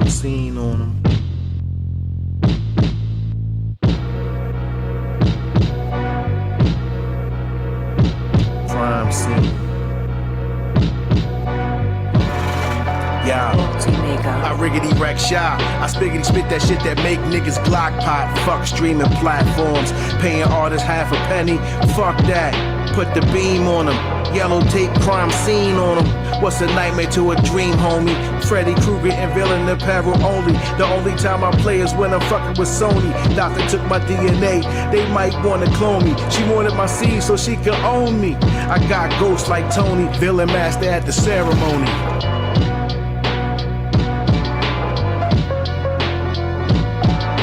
crime scene on them. Crime scene. Yeah, I riggedy wreck shop. I spiggity spit that shit that make niggas Glock pop. Fuck streaming platforms, paying artists half a penny. Fuck that. Put the beam on them. Yellow tape crime scene on them. What's a nightmare to a dream, homie? Freddy Krueger and villain apparel only. The only time I play is when I'm fucking with Sony. Doctor took my DNA, they might wanna clone me. She wanted my seed so she could own me. I got ghosts like Tony, villain master at the ceremony.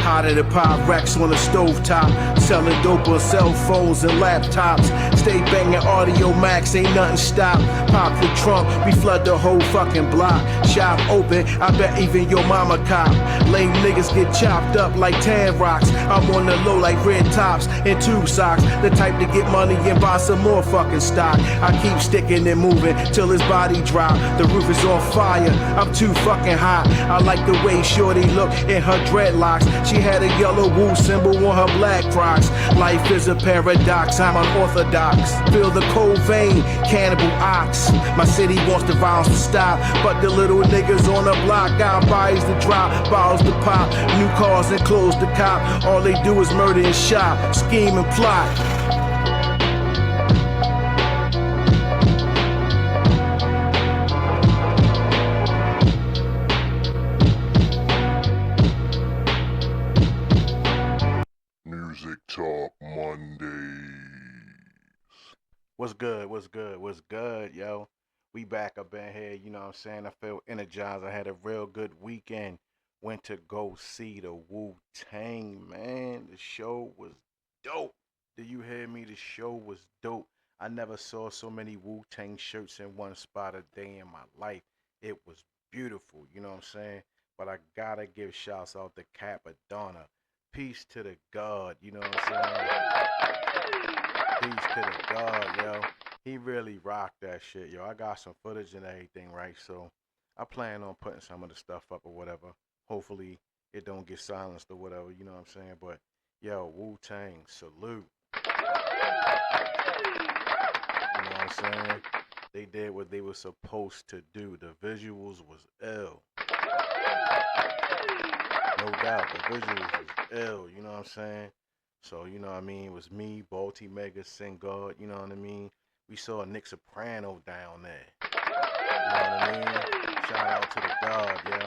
Hotter than Pyrex on the stovetop. Selling dope on cell phones and laptops. Stay banging Audio Max, ain't nothing stop. Pop the trunk, we flood the whole fucking block. Shop open, I bet even your mama cop. Lame niggas get chopped up like tan rocks. I'm on the low like red tops and tube socks. The type to get money and buy some more fucking stock. I keep sticking and moving till his body drop. The roof is on fire, I'm too fucking hot. I like the way shorty look in her dreadlocks. She had a yellow woo symbol on her black Crocs. Life is a paradox, I'm unorthodox. Feel the cold vein, cannibal ox. My city wants the violence to stop, but the little niggas on the block got bodies to drop, bottles to pop, new cars and clothes to cop. All they do is murder and shop, scheme and plot. Music Talk Mondays. What's good? What's good? What's good, yo? We back up in here, you know what I'm saying? I feel energized. I had a real good weekend. Went to go see the Wu-Tang, man. The show was dope. Do you hear me? The show was dope. I never saw so many Wu-Tang shirts in one spot a day in my life. It was beautiful, you know what I'm saying? But I gotta give shouts out to Capadonna. Peace to the God, you know what I'm saying? Peace to the God, yo. He really rocked that shit, yo. I got some footage and everything, right? So I plan on putting some of the stuff up or whatever. Hopefully it don't get silenced or whatever, you know what I'm saying? But yo, Wu-Tang, salute. You know what I'm saying? They did what they were supposed to do. The visuals was ill. No doubt, the visuals was ill, you know what I'm saying? So, you know what I mean? It was me, Baltimega, censored, you know what I mean? We saw Nick Soprano down there. You know what I mean? Shout out to the God, yo.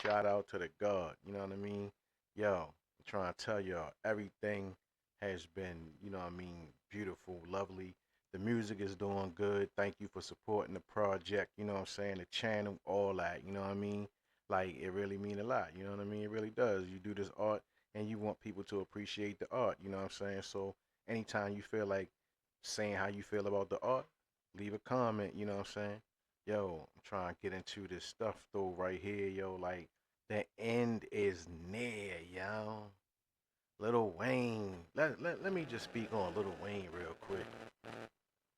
Shout out to the God, you know what I mean? Yo, I'm trying to tell y'all, everything has been, you know what I mean, beautiful, lovely. The music is doing good. Thank you for supporting the project, you know what I'm saying? The channel, all that, you know what I mean? Like, it really mean a lot, you know what I mean? It really does. You do this art and you want people to appreciate the art, you know what I'm saying? So anytime you feel like saying how you feel about the art, leave a comment, you know what I'm saying? Yo, I'm trying to get into this stuff though right here, yo, like the end is near, yo. Lil Wayne. Let me just speak on Lil Wayne real quick.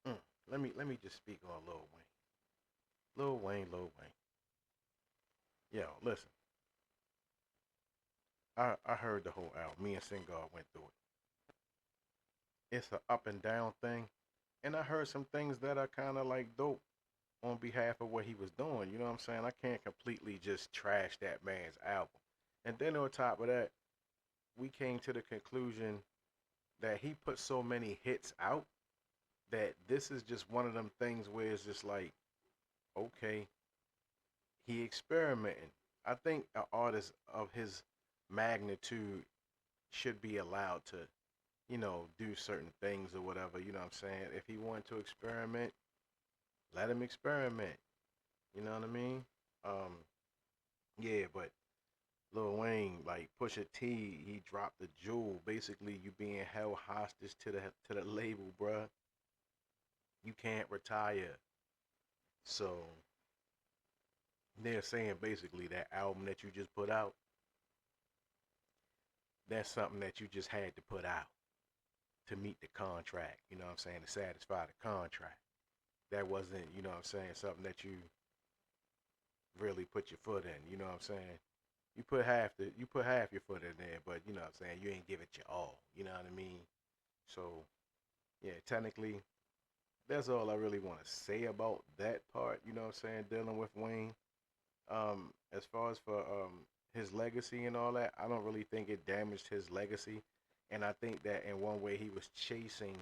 Mm, let me just speak on Lil Wayne. Lil Wayne. Yo, listen. I heard the whole album. Me and Singar went through it. It's an up and down thing. And I heard some things that are kind of like dope on behalf of what he was doing. You know what I'm saying? I can't completely just trash that man's album. And then on top of that, we came to the conclusion that he put so many hits out that this is just one of them things where it's just like, okay, he experimenting. I think an artist of his magnitude should be allowed to, you know, do certain things or whatever, you know what I'm saying? If he wanted to experiment, let him experiment. You know what I mean? Um, yeah, but Lil Wayne, like Pusha T, he dropped the jewel. Basically, you being held hostage to the label, bruh. You can't retire. So they're saying basically that album that you just put out, that's something that you just had to put out to meet the contract. You know what I'm saying? To satisfy the contract. That wasn't, you know what I'm saying, something that you really put your foot in. You know what I'm saying? You put half your foot in there, but you know what I'm saying, you ain't give it your all. You know what I mean? So yeah, technically, that's all I really want to say about that part. You know what I'm saying? Dealing with Wayne. As far as for his legacy and all that, I don't really think it damaged his legacy, and I think that in one way he was chasing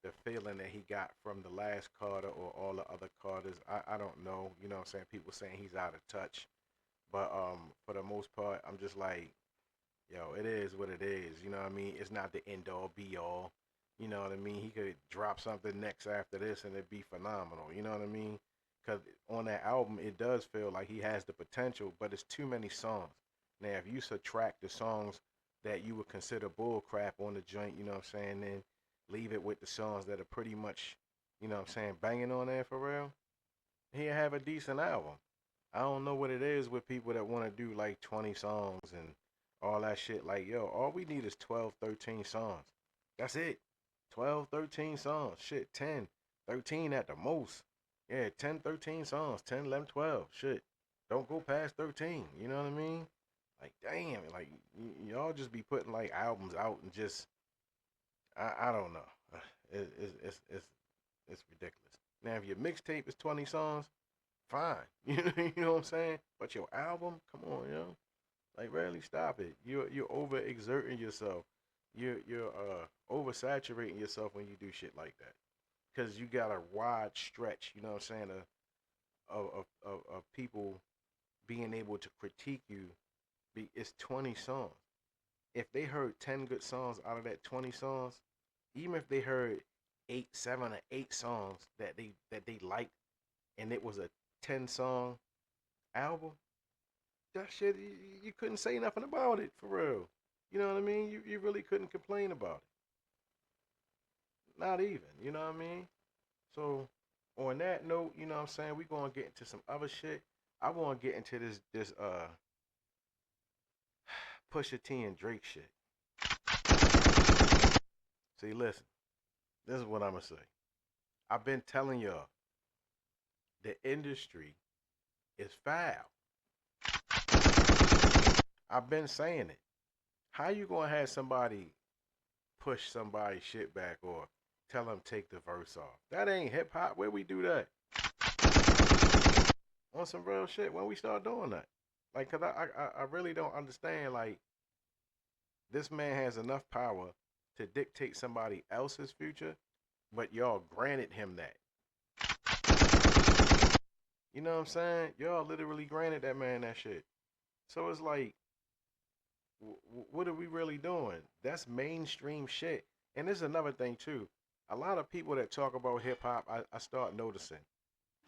the feeling that he got from the last Carter or all the other Carters. I don't know. You know what I'm saying? People saying he's out of touch. But for the most part, I'm just like, yo, it is what it is. You know what I mean? It's not the end all be all. You know what I mean? He could drop something next after this and it'd be phenomenal. You know what I mean? Because on that album, it does feel like he has the potential, but it's too many songs. Now, if you subtract the songs that you would consider bull crap on the joint, you know what I'm saying, then leave it with the songs that are pretty much, you know what I'm saying, banging on there for real, he'll have a decent album. I don't know what it is with people that want to do like 20 songs and all that shit. Like, yo, all we need is 12, 13 songs. That's it. 12, 13 songs. Shit, 10, 13 at the most. Yeah, 10, 13 songs. 10, 11, 12. Shit. Don't go past 13. You know what I mean? Like, damn. Like, y'all just be putting like albums out and just, I don't know. It's ridiculous. Now, if your mixtape is 20 songs, fine. You know what I'm saying? But your album, come on, yo. Like, really stop it. You're overexerting yourself. You're oversaturating yourself when you do shit like that. Cause you got a wide stretch, you know what I'm saying, of people being able to critique you. It's 20 songs. If they heard 10 good songs out of that 20 songs, even if they heard 7 or 8 songs that they liked, and it was a 10-song album, that shit, you couldn't say nothing about it, for real. You know what I mean? You really couldn't complain about it. Not even, you know what I mean? So, on that note, you know what I'm saying, we going to get into some other shit. I want to get into this Pusha T and Drake shit. See, listen, this is what I'm going to say. I've been telling y'all, the industry is foul. I've been saying it. How you gonna have somebody push somebody's shit back or tell them take the verse off? That ain't hip hop. Where we do that? On some real shit. When we start doing that? Like, cause I really don't understand. Like, this man has enough power to dictate somebody else's future, but y'all granted him that. You know what I'm saying? Y'all literally granted that man that shit. So it's like, what are we really doing? That's mainstream shit. And there's another thing too. A lot of people that talk about hip hop, I start noticing.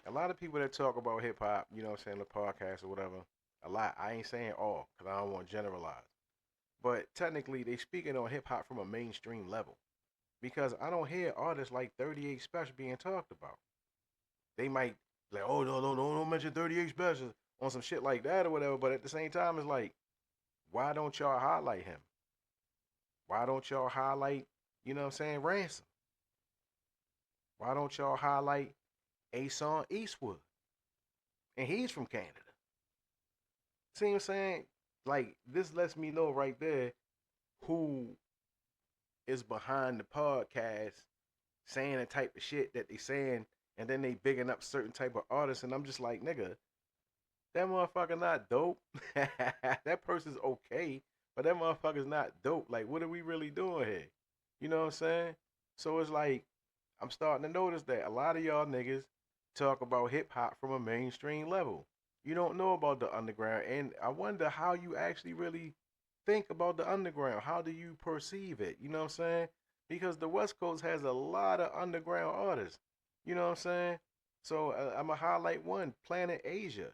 A lot of people that talk about hip hop, you know what I'm saying, the podcast or whatever, a lot. I ain't saying all, because I don't want to generalize. But technically, they speaking on hip hop from a mainstream level. Because I don't hear artists like 38 Special being talked about. They might like, oh, no, don't mention 38 Special on some shit like that or whatever. But at the same time, it's like, why don't y'all highlight him? Why don't y'all highlight, you know what I'm saying, Ransom? Why don't y'all highlight Ason Eastwood? And he's from Canada. See what I'm saying? Like, this lets me know right there who is behind the podcast saying the type of shit that they saying, and then they bigging up certain type of artists, and I'm just like, nigga, that motherfucker not dope. That person's okay, but that motherfucker's not dope. Like, what are we really doing here? You know what I'm saying? So it's like, I'm starting to notice that a lot of y'all niggas talk about hip hop from a mainstream level. You don't know about the underground, and I wonder how you actually really think about the underground. How do you perceive it? You know what I'm saying? Because the West Coast has a lot of underground artists. You know what I'm saying? So I'm going to highlight one, Planet Asia.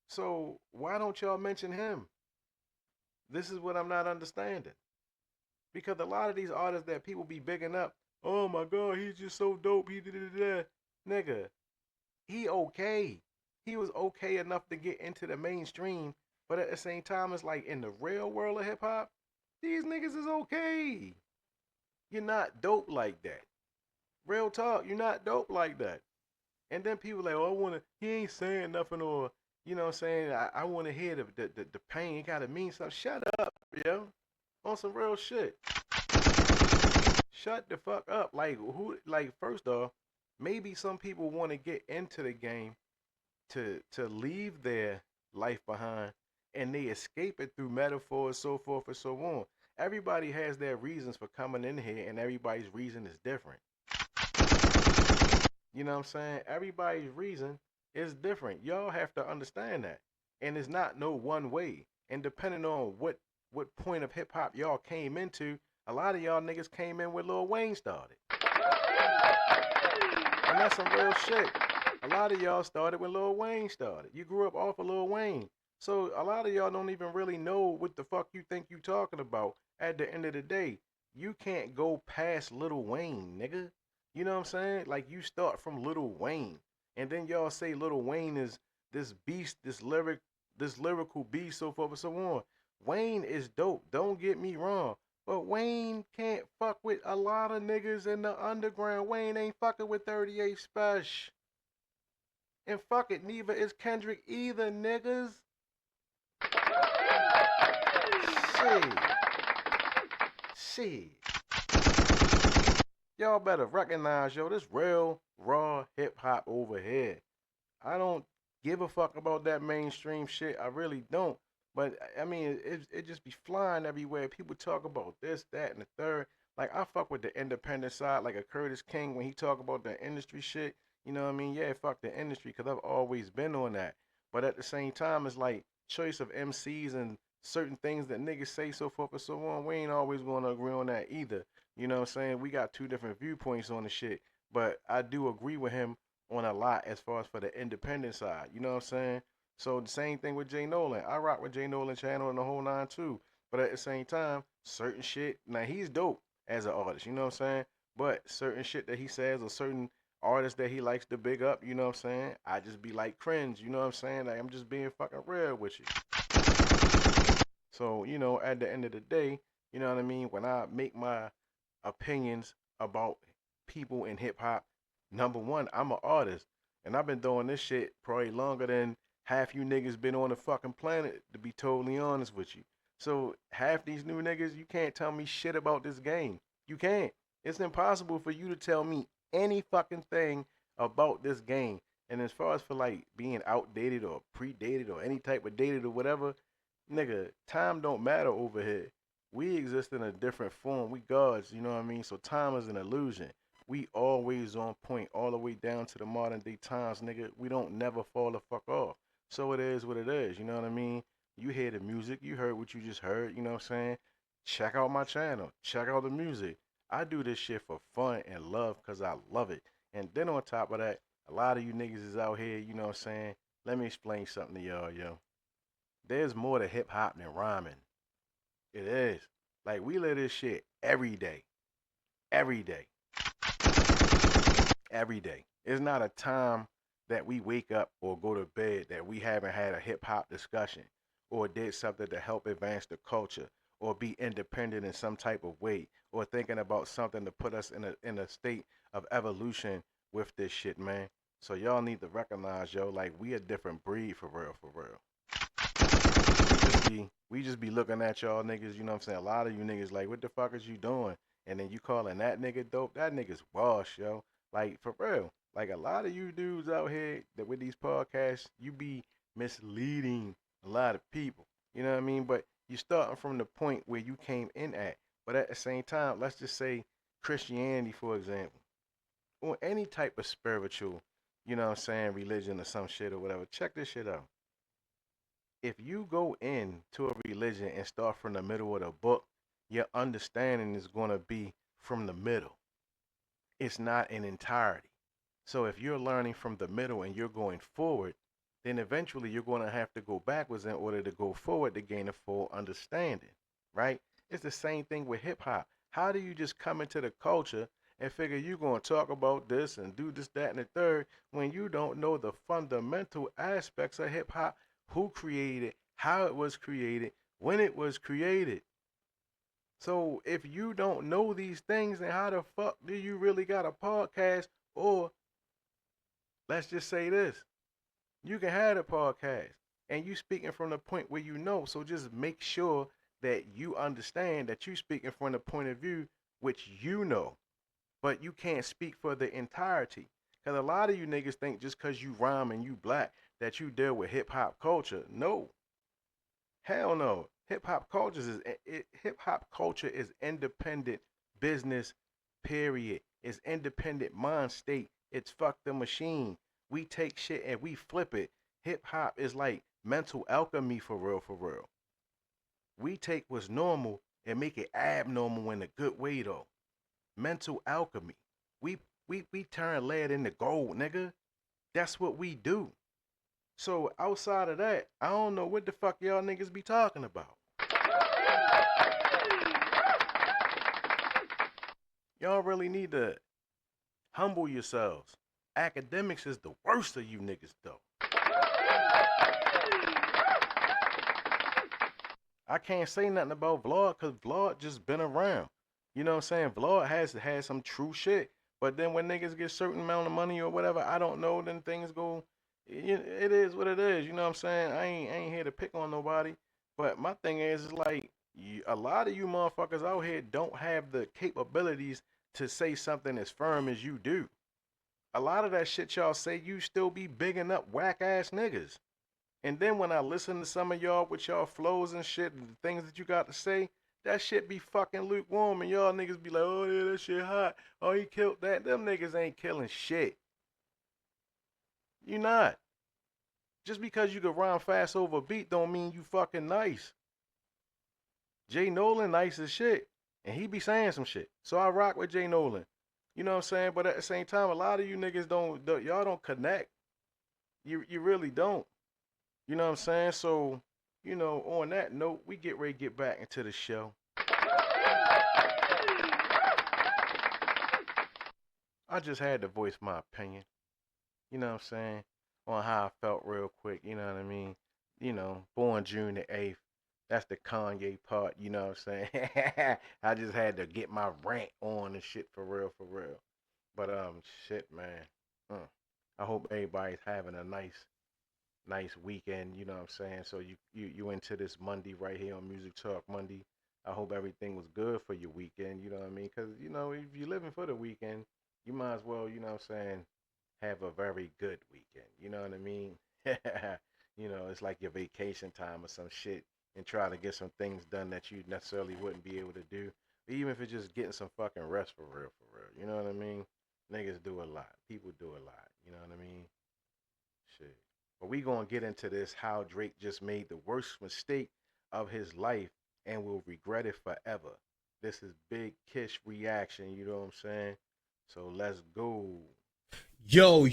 So why don't y'all mention him? This is what I'm not understanding. Because a lot of these artists that people be bigging up, oh my God, he's just so dope. He did that. Nigga, he okay. He was okay enough to get into the mainstream. But at the same time, it's like in the real world of hip hop, these niggas is okay. You're not dope like that. Real talk, you're not dope like that. And then people like, oh, he ain't saying nothing, or You know what I'm saying? I want to hear the pain. It gotta mean something. Shut up, yo. On some real shit. Shut the fuck up. Like who? Like first off, maybe some people want to get into the game to leave their life behind, and they escape it through metaphors, so forth and so on. Everybody has their reasons for coming in here, and everybody's reason is different. You know what I'm saying? Everybody's reason is different. Y'all have to understand that. And it's not no one way. And depending on what point of hip hop y'all came into, a lot of y'all niggas came in where Lil Wayne started. And that's some real shit. A lot of y'all started when Lil Wayne started. You grew up off of Lil Wayne. So a lot of y'all don't even really know what the fuck you think you talking about. At the end of the day, you can't go past Lil Wayne, nigga. You know what I'm saying? Like you start from Lil Wayne, and then y'all say Lil Wayne is this beast, this lyrical beast, so forth and so on. Wayne is dope. Don't get me wrong. But Wayne can't fuck with a lot of niggas in the underground. Wayne ain't fucking with 38 Special. And fuck it, neither is Kendrick either, niggas. Shit. Shit. Y'all better recognize, yo, this real, raw hip-hop over here. I don't give a fuck about that mainstream shit. I really don't. But, I mean, it just be flying everywhere. People talk about this, that, and the third. Like, I fuck with the independent side, like a Curtis King, when he talk about the industry shit. You know what I mean? Yeah, fuck the industry, because I've always been on that. But at the same time, it's like choice of MCs and certain things that niggas say, so forth and so on. We ain't always going to agree on that either. You know what I'm saying? We got two different viewpoints on the shit. But I do agree with him on a lot as far as for the independent side. You know what I'm saying? So the same thing with Jay Nolan. I rock with Jay Nolan channel and the whole nine too. But at the same time, certain shit, now he's dope as an artist, you know what I'm saying? But certain shit that he says or certain artists that he likes to big up, you know what I'm saying? I just be like cringe, you know what I'm saying? Like I'm just being fucking real with you. So, you know, at the end of the day, you know what I mean? When I make my opinions about people in hip hop, number one, I'm an artist. And I've been doing this shit probably longer than half you niggas been on the fucking planet, to be totally honest with you. So half these new niggas, you can't tell me shit about this game. You can't. It's impossible for you to tell me any fucking thing about this game. And as far as for like being outdated or predated or any type of dated or whatever, nigga, time don't matter over here. We exist in a different form. We gods, you know what I mean? So time is an illusion. We always on point all the way down to the modern day times, nigga. We don't never fall the fuck off. So it is what it is, you know what I mean? You hear the music, you heard what you just heard, you know what I'm saying? Check out my channel, check out the music. I do this shit for fun and love because I love it. And then on top of that, a lot of you niggas is out here, you know what I'm saying? Let me explain something to y'all, yo. There's more to hip hop than rhyming. It is. Like we live this shit every day. Every day. Every day. It's not a time that we wake up or go to bed that we haven't had a hip hop discussion or did something to help advance the culture or be independent in some type of way or thinking about something to put us in a state of evolution with this shit, man. So y'all need to recognize, yo, like we a different breed for real, for real. We just be looking at y'all niggas, you know what I'm saying? A lot of you niggas like, what the fuck is you doing? And then you calling that nigga dope? That nigga's wash, yo. Like, for real. Like, a lot of you dudes out here that with these podcasts, you be misleading a lot of people. You know what I mean? But you starting from the point where you came in at. But at the same time, let's just say Christianity, for example, or any type of spiritual, you know what I'm saying, religion or some shit or whatever. Check this shit out. If you go into a religion and start from the middle of the book, your understanding is going to be from the middle. It's not an entirety. So if you're learning from the middle and you're going forward, then eventually you're going to have to go backwards in order to go forward to gain a full understanding, right? It's the same thing with hip hop. How do you just come into the culture and figure you're going to talk about this and do this, that, and the third when you don't know the fundamental aspects of hip hop? Who created, how it was created, when it was created. So if you don't know these things, then how the fuck do you really got a podcast? Or let's just say this. You can have a podcast, and you speaking from the point where you know. So just make sure that you understand that you speaking from the point of view which you know, but you can't speak for the entirety. Because a lot of you niggas think just because you rhyme and you black that you deal with hip hop culture. No, hell no. Hip hop culture is independent business. Period. It's independent mind state. It's fuck the machine. We take shit and we flip it. Hip hop is like mental alchemy for real, for real. We take what's normal and make it abnormal in a good way though. Mental alchemy. We turn lead into gold, nigga. That's what we do. So outside of that, I don't know what the fuck y'all niggas be talking about. Y'all really need to humble yourselves. Academics is the worst of you niggas though. I can't say nothing about Vlog because Vlog just been around. You know what I'm saying? Vlog has had some true shit. But then when niggas get certain amount of money or whatever, I don't know, then things go, it is what it is. You know what I'm saying? I ain't here to pick on nobody. But my thing is like, a lot of you motherfuckers out here don't have the capabilities to say something as firm as you do. A lot of that shit y'all say, you still be bigging up whack ass niggas. And then when I listen to some of y'all with y'all flows and shit and the things that you got to say, that shit be fucking lukewarm and y'all niggas be like, oh yeah, that shit hot. Oh, he killed that. Them niggas ain't killing shit. You not. Just because you can rhyme fast over a beat don't mean you fucking nice. Jay Nolan nice as shit. And he be saying some shit. So I rock with Jay Nolan. You know what I'm saying? But at the same time, a lot of you niggas y'all don't connect. You really don't. You know what I'm saying? So, you know, on that note, we get ready to get back into the show. I just had to voice my opinion. You know what I'm saying? On how I felt real quick. You know what I mean? You know, born June the 8th. That's the Kanye part, you know what I'm saying? I just had to get my rant on and shit for real, for real. But shit, man. I hope everybody's having a nice weekend, you know what I'm saying? So you into this Monday right here on Music Talk Monday. I hope everything was good for your weekend, you know what I mean? Because, you know, if you're living for the weekend, you might as well, you know what I'm saying, have a very good weekend, you know what I mean? You know, it's like your vacation time or some shit. And try to get some things done that you necessarily wouldn't be able to do. Even if it's just getting some fucking rest for real, for real. You know what I mean? Niggas do a lot. People do a lot. You know what I mean? Shit. But we gonna get into this, how Drake just made the worst mistake of his life and will regret it forever. This is Big Kish reaction, you know what I'm saying? So let's go. Yo,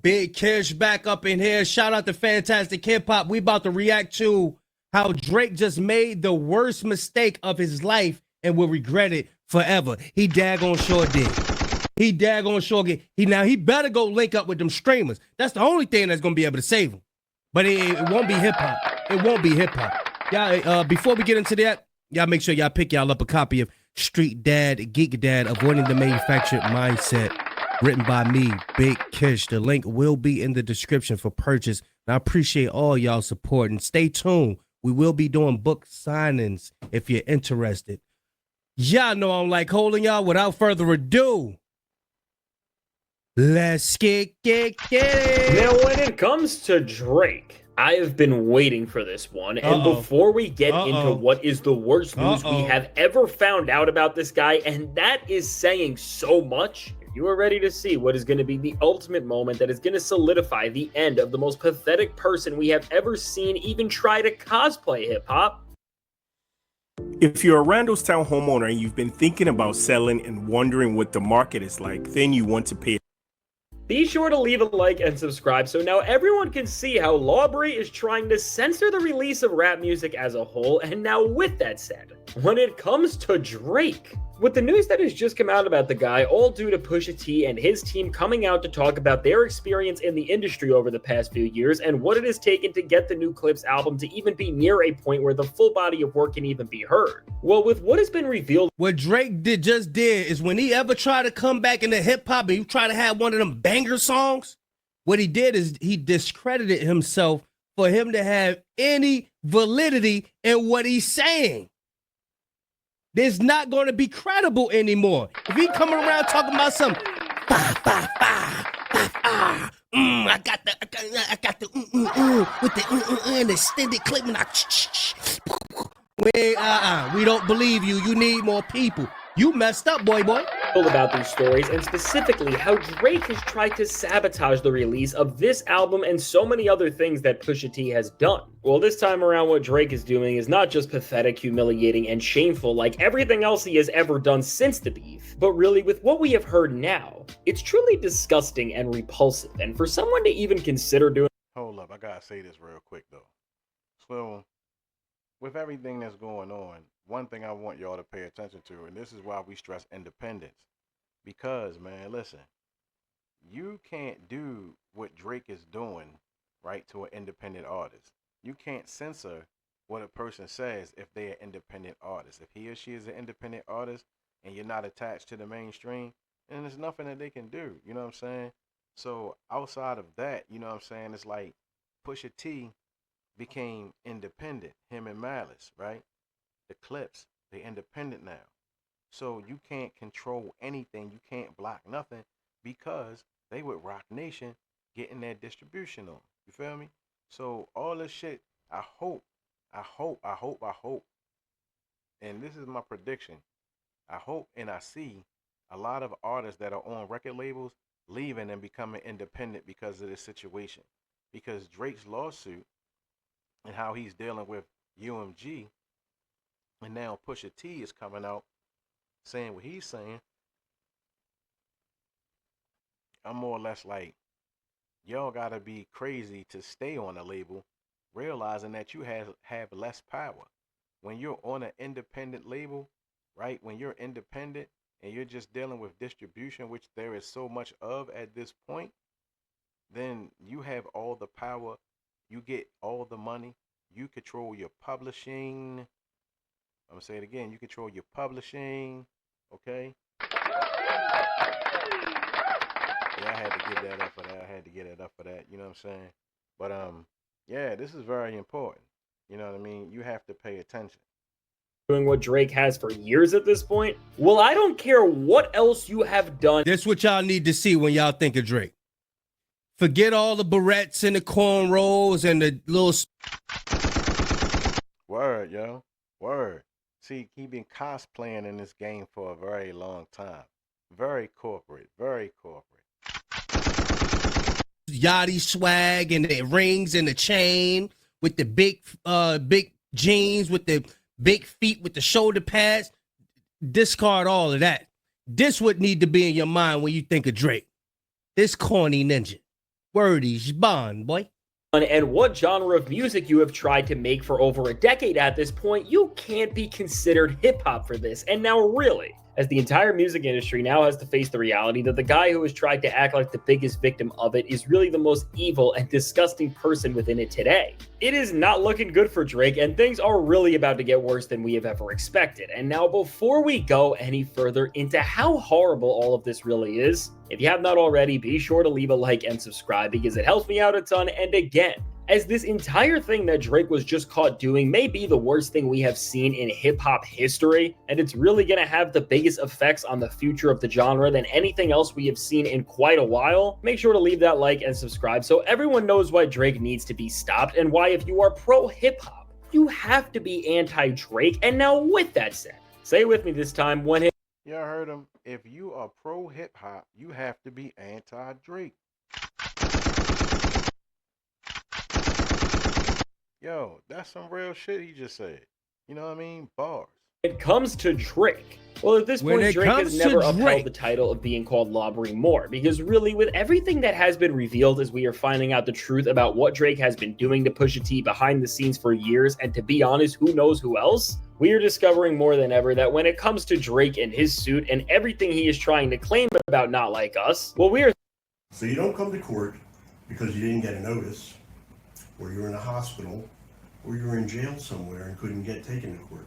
Big Kish back up in here. Shout out to Fantastic Hip Hop. We about to react to how Drake just made the worst mistake of his life and will regret it forever. He daggone sure did. He daggone sure did. He better go link up with them streamers. That's the only thing that's gonna be able to save him. But it won't be hip hop. It won't be hip hop. Y'all, before we get into that, y'all make sure y'all pick y'all up a copy of Street Dad, Geek Dad, Avoiding the Manufactured Mindset, written by me, Big Kish. The link will be in the description for purchase. And I appreciate all y'all support. And stay tuned. We will be doing book signings if you're interested. Y'all know I'm like holding y'all. Without further ado, let's get it. Now, when it comes to Drake, I have been waiting for this one, and before we get into what is the worst news we have ever found out about this guy, and that is saying so much, if you are ready to see what is going to be the ultimate moment that is going to solidify the end of the most pathetic person we have ever seen even try to cosplay hip-hop. If you're a Randallstown homeowner and you've been thinking about selling and wondering what the market is like, then you want to pay. Be sure to leave a like and subscribe so now everyone can see how Lawbury is trying to censor the release of rap music as a whole. And now with that said, when it comes to Drake, with the news that has just come out about the guy, all due to Pusha T and his team coming out to talk about their experience in the industry over the past few years and what it has taken to get the new Clips album to even be near a point where the full body of work can even be heard. Well, with what has been revealed, what Drake just did is when he ever tried to come back into hip hop and he tried to have one of them banger songs, What he did is he discredited himself for him to have any validity in what he's saying. There's not going to be credible anymore. If he coming around talking about some I got the with the and extended clip and we don't believe you. You need more people. You messed up, boy. About these stories, and specifically how Drake has tried to sabotage the release of this album and so many other things that Pusha T has done. Well, this time around, what Drake is doing is not just pathetic, humiliating, and shameful like everything else he has ever done since the beef, but really, with what we have heard now, it's truly disgusting and repulsive, and for someone to even consider doing— Hold up, I gotta say this real quick though. So, with everything that's going on, one thing I want y'all to pay attention to, and this is why we stress independence. Because, man, listen, you can't do what Drake is doing, right, to an independent artist. You can't censor what a person says if they're an independent artist. If he or she is an independent artist and you're not attached to the mainstream, then there's nothing that they can do. You know what I'm saying? So outside of that, you know what I'm saying, it's like Pusha T became independent, him and Malice, right? The Clips, they independent now. So you can't control anything. You can't block nothing because they with Rock Nation getting their distribution on. You feel me? So all this shit, I hope, and this is my prediction. I hope and I see a lot of artists that are on record labels leaving and becoming independent because of this situation. Because Drake's lawsuit and how he's dealing with UMG, and now Pusha T is coming out saying what he's saying. I'm more or less like, y'all gotta be crazy to stay on a label, realizing that you have less power. When you're on an independent label, right? When you're independent and you're just dealing with distribution, which there is so much of at this point, then you have all the power, you get all the money, you control your publishing. I'm gonna say it again, you control your publishing, okay? Yeah, I had to get that up for that. You know what I'm saying? But yeah, this is very important. You know what I mean? You have to pay attention. Doing what Drake has for years at this point? Well, I don't care what else you have done. This is what y'all need to see when y'all think of Drake. Forget all the barrettes and the cornrows and the little... Word, yo. Word. See, he been cosplaying in this game for a very long time. Very corporate. Yachty swag and the rings and the chain with the big jeans with the big feet with the shoulder pads. Discard all of that. This would need to be in your mind when you think of Drake. This corny ninja. Wordy's bond, boy. And what genre of music you have tried to make for over a decade at this point, you can't be considered hip-hop for this. And now really, as the entire music industry now has to face the reality that the guy who has tried to act like the biggest victim of it is really the most evil and disgusting person within it today. It is not looking good for Drake, and things are really about to get worse than we have ever expected. And now, before we go any further into how horrible all of this really is, if you have not already, be sure to leave a like and subscribe because it helps me out a ton. And again, as this entire thing that Drake was just caught doing may be the worst thing we have seen in hip-hop history, and it's really going to have the biggest effects on the future of the genre than anything else we have seen in quite a while, make sure to leave that like and subscribe so everyone knows why Drake needs to be stopped and why if you are pro-hip-hop, you have to be anti-Drake. And now with that said, say it with me this time, when hip— Y'all heard him. If you are pro-hip-hop, you have to be anti-Drake. Yo, that's some real shit he just said. You know what I mean? Bars. it comes to Drake, well, at this point, Drake has never upheld the title of being called Lawbreed more, because really, with everything that has been revealed as we are finding out the truth about what Drake has been doing to Pusha T behind the scenes for years, and to be honest, who knows who else, we are discovering more than ever that when it comes to Drake and his suit and everything he is trying to claim about Not Like Us, well, we are... So you don't come to court because you didn't get a notice, or you're in a hospital, or you're in jail somewhere and couldn't get taken to court.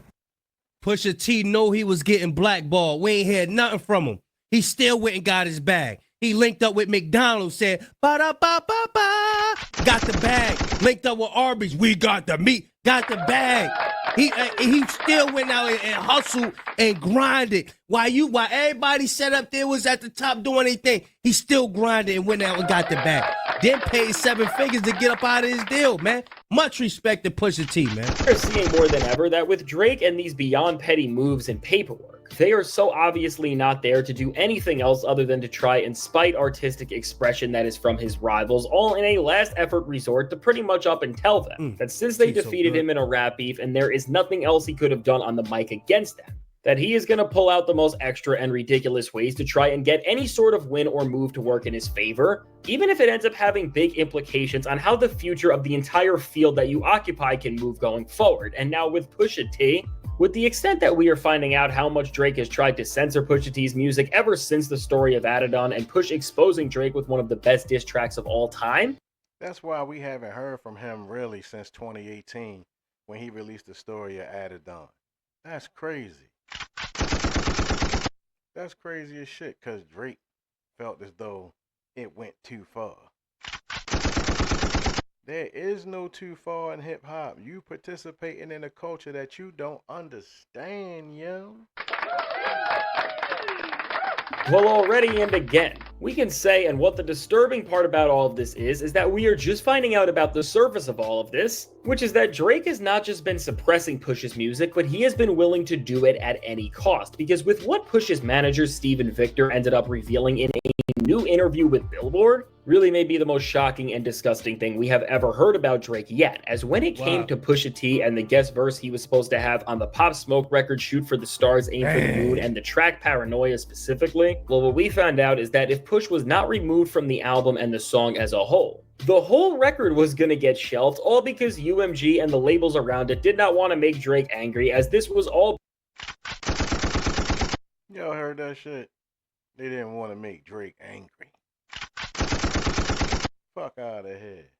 Pusha T know he was getting blackballed. We ain't heard nothing from him. He still went and got his bag. He linked up with McDonald's, said, ba-da-ba-ba-ba, got the bag. Linked up with Arby's, we got the meat, got the bag. He still went out and hustled and grinded. While everybody set up there was at the top doing anything, he still grinded and went out and got the bag. Then paid 7 figures to get up out of his deal, man. Much respect to Pusha T, man. We're seeing more than ever that with Drake and these beyond petty moves and paperwork, they are so obviously not there to do anything else other than to try and spite artistic expression that is from his rivals, all in a last effort resort to pretty much up and tell them that since they defeated him in a rap beef and there is nothing else he could have done on the mic against them, that he is going to pull out the most extra and ridiculous ways to try and get any sort of win or move to work in his favor, even if it ends up having big implications on how the future of the entire field that you occupy can move going forward. And now with Pusha T, with the extent that we are finding out how much Drake has tried to censor Pusha T's music ever since the story of Adidon and Push exposing Drake with one of the best diss tracks of all time. That's why we haven't heard from him really since 2018 when he released the story of Adidon. That's crazy. That's crazy as shit, because Drake felt as though it went too far. There is no too far in hip hop. You participating in a culture that you don't understand, yo. Well, already and again, we can say, and what the disturbing part about all of this is that we are just finding out about the surface of all of this, which is that Drake has not just been suppressing Push's music, but he has been willing to do it at any cost. Because with what Push's manager, Steven Victor, ended up revealing in a new interview with Billboard, really may be the most shocking and disgusting thing we have ever heard about Drake yet, as when it came to Pusha T and the guest verse he was supposed to have on the Pop Smoke record Shoot for the Stars, Aim for the Moon, and the track Paranoia specifically, well, what we found out is that if Push was not removed from the album and the song as a whole, the whole record was gonna get shelved, all because UMG and the labels around it did not want to make Drake angry, as this was all... Y'all heard that shit? They didn't want to make Drake angry. Fuck out of here.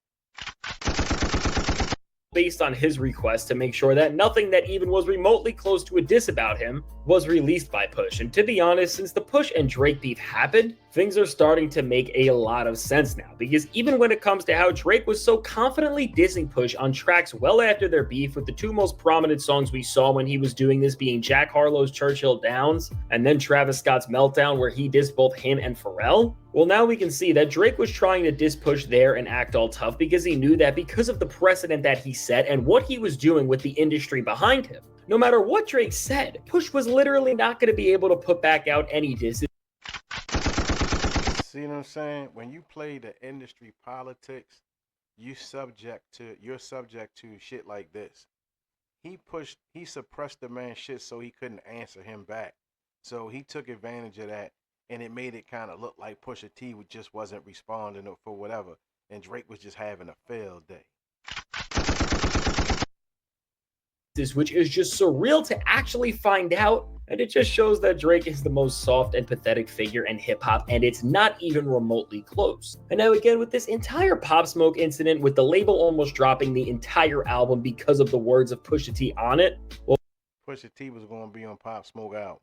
Based on his request to make sure that nothing that even was remotely close to a diss about him was released by Push. And to be honest, since the Push and Drake beef happened, things are starting to make a lot of sense now. Because even when it comes to how Drake was so confidently dissing Push on tracks well after their beef, with the two most prominent songs we saw when he was doing this being Jack Harlow's Churchill Downs and then Travis Scott's Meltdown, where he dissed both him and Pharrell, well, now we can see that Drake was trying to diss Push there and act all tough because he knew that because of the precedent that he set and what he was doing with the industry behind him, no matter what Drake said, Push was literally not going to be able to put back out any disses. See what I'm saying? When you play the industry politics, you're subject to shit like this. He suppressed the man's shit so he couldn't answer him back. So he took advantage of that, and it made it kind of look like Pusha T just wasn't responding for whatever, and Drake was just having a failed day. Which is just surreal to actually find out, and it just shows that Drake is the most soft and pathetic figure in hip-hop, and it's not even remotely close. And now again, with this entire Pop Smoke incident, with the label almost dropping the entire album because of the words of Pusha T on it, well, Pusha T was going to be on Pop Smoke album.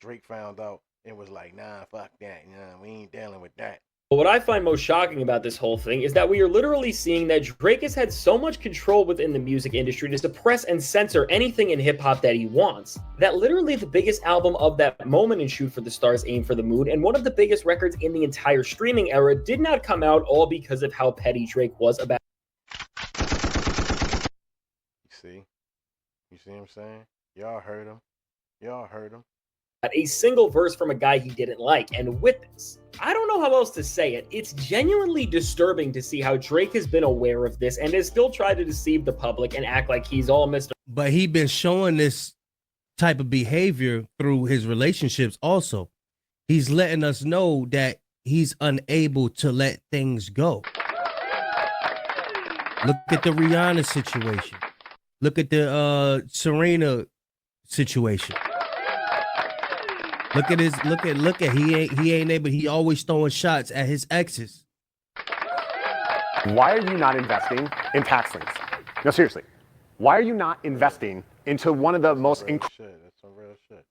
Drake found out and was like, nah, fuck that, nah, we ain't dealing with that. what I find most shocking about this whole thing is that we are literally seeing that Drake has had so much control within the music industry to suppress and censor anything in hip-hop that he wants, that literally the biggest album of that moment in Shoot for the Stars, Aim for the Moon, and one of the biggest records in the entire streaming era did not come out, all because of how petty Drake was about. You see what I'm saying? Y'all heard him. A single verse from a guy he didn't like. And with this, I don't know how else to say it. It's genuinely disturbing to see how Drake has been aware of this and has still tried to deceive the public and act like he's all Mr. But he been showing this type of behavior through his relationships also. He's letting us know that he's unable to let things go. Look at the Rihanna situation. Look at the Serena situation. Look at he ain't able, he always throwing shots at his exes. Why are you not investing in tax liens? No, seriously. Why are you not investing into one of the most That's some real shit.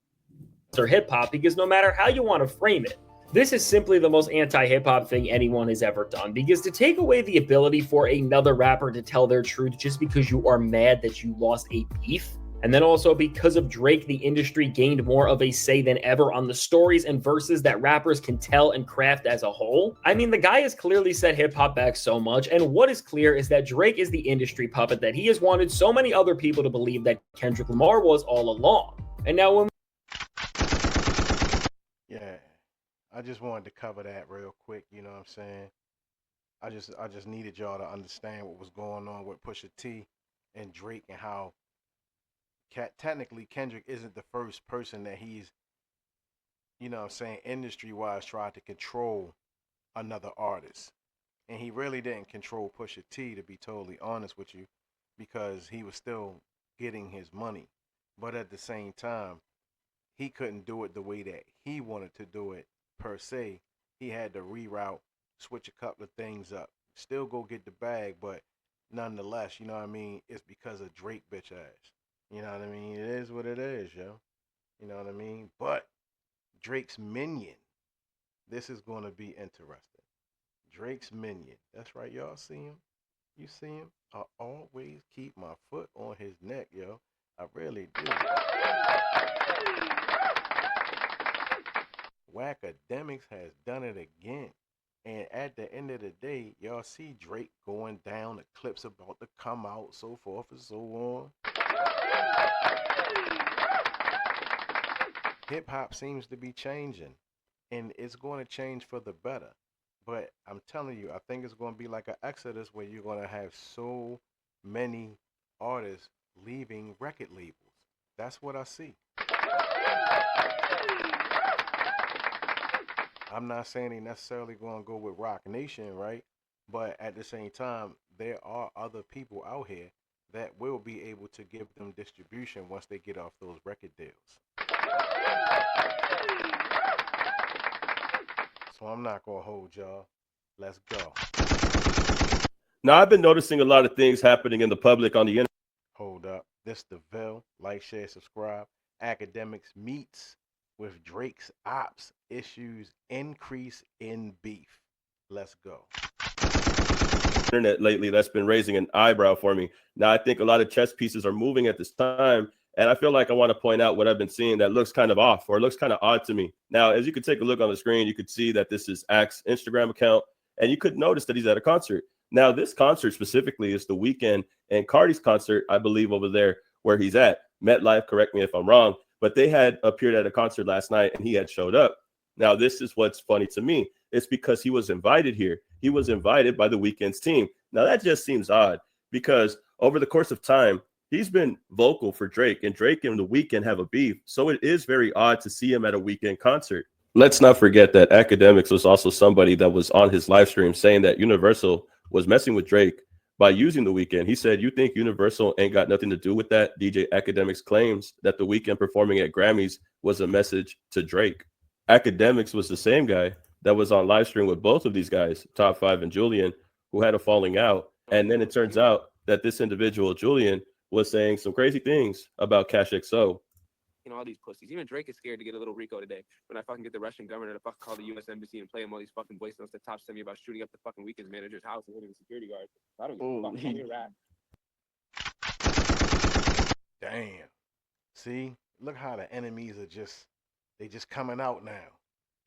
Or hip hop, because no matter how you want to frame it, This is simply the most anti-hip-hop thing anyone has ever done, because to take away the ability for another rapper to tell their truth just because you are mad that you lost a beef, and then also because of Drake, the industry gained more of a say than ever on the stories and verses that rappers can tell and craft as a whole. I mean, the guy has clearly set hip-hop back so much, and what is clear is that Drake is the industry puppet that he has wanted so many other people to believe that Kendrick Lamar was all along. And now when Yeah, I just wanted to cover that real quick. You know what I'm saying? I just needed y'all to understand what was going on with Pusha T and Drake, and how technically Kendrick isn't the first person that he's, you know what I'm saying, industry wise tried to control another artist. And he really didn't control Pusha T, to be totally honest with you, because he was still getting his money. But at the same time, he couldn't do it the way that he wanted to do it per se. He had to reroute, switch a couple of things up, still go get the bag, but nonetheless, you know what I mean, it's because of Drake bitch ass. You know what I mean? It is what it is, yo. You know what I mean? But Drake's minion, this is going to be interesting. Drake's minion. That's right, y'all see him? You see him? I always keep my foot on his neck, yo. I really do. Whackademics has done it again. And at the end of the day, y'all see Drake going down, the clips about to come out, so forth and so on. Hip hop seems to be changing, and it's going to change for the better. But I'm telling you, I think it's going to be like an exodus where you're going to have so many artists leaving record labels. That's what I see. I'm not saying they necessarily going to go with Rock Nation, right? But at the same time, there are other people out here that will be able to give them distribution once they get off those record deals. So I'm not going to hold y'all. Let's go. Now, I've been noticing a lot of things happening in the public on the internet. Hold up. This the Ville. Like, share, subscribe. Academics meets with Drake's ops issues increase in beef. Let's go. Internet lately that's been raising an eyebrow for me. Now, I think a lot of chess pieces are moving at this time, and I feel like I want to point out what I've been seeing that looks kind of off, or looks kind of odd to me. Now, as you could take a look on the screen, you could see that this is Axe Instagram account, and you could notice that he's at a concert. Now, this concert specifically is the Weeknd and Cardi's concert, I believe, over there where he's at. MetLife, correct me if I'm wrong, but they had appeared at a concert last night and he had showed up. Now, this is what's funny to me. It's because he was invited here. He was invited by the Weeknd's team. Now, that just seems odd because over the course of time, he's been vocal for Drake, and Drake and the Weeknd have a beef. So it is very odd to see him at a Weeknd concert. Let's not forget that Academics was also somebody that was on his live stream saying that Universal was messing with Drake by using the Weeknd. He said, "You think Universal ain't got nothing to do with that?" DJ Academics claims that the Weeknd performing at Grammys was a message to Drake. Academics was the same guy that was on live stream with both of these guys, Top 5 and Julian, who had a falling out. And then it turns out that this individual, Julian, was saying some crazy things about Cash XO. You know, all these pussies. Even Drake is scared to get a little Rico today. When I fucking get the Russian government to fucking call the U.S. Embassy and play him all these fucking voice notes that Top sent me about shooting up the fucking Weeknd's manager's house and hitting the security guard. I don't give a fuck. Damn. See? Look how the enemies are just coming out now.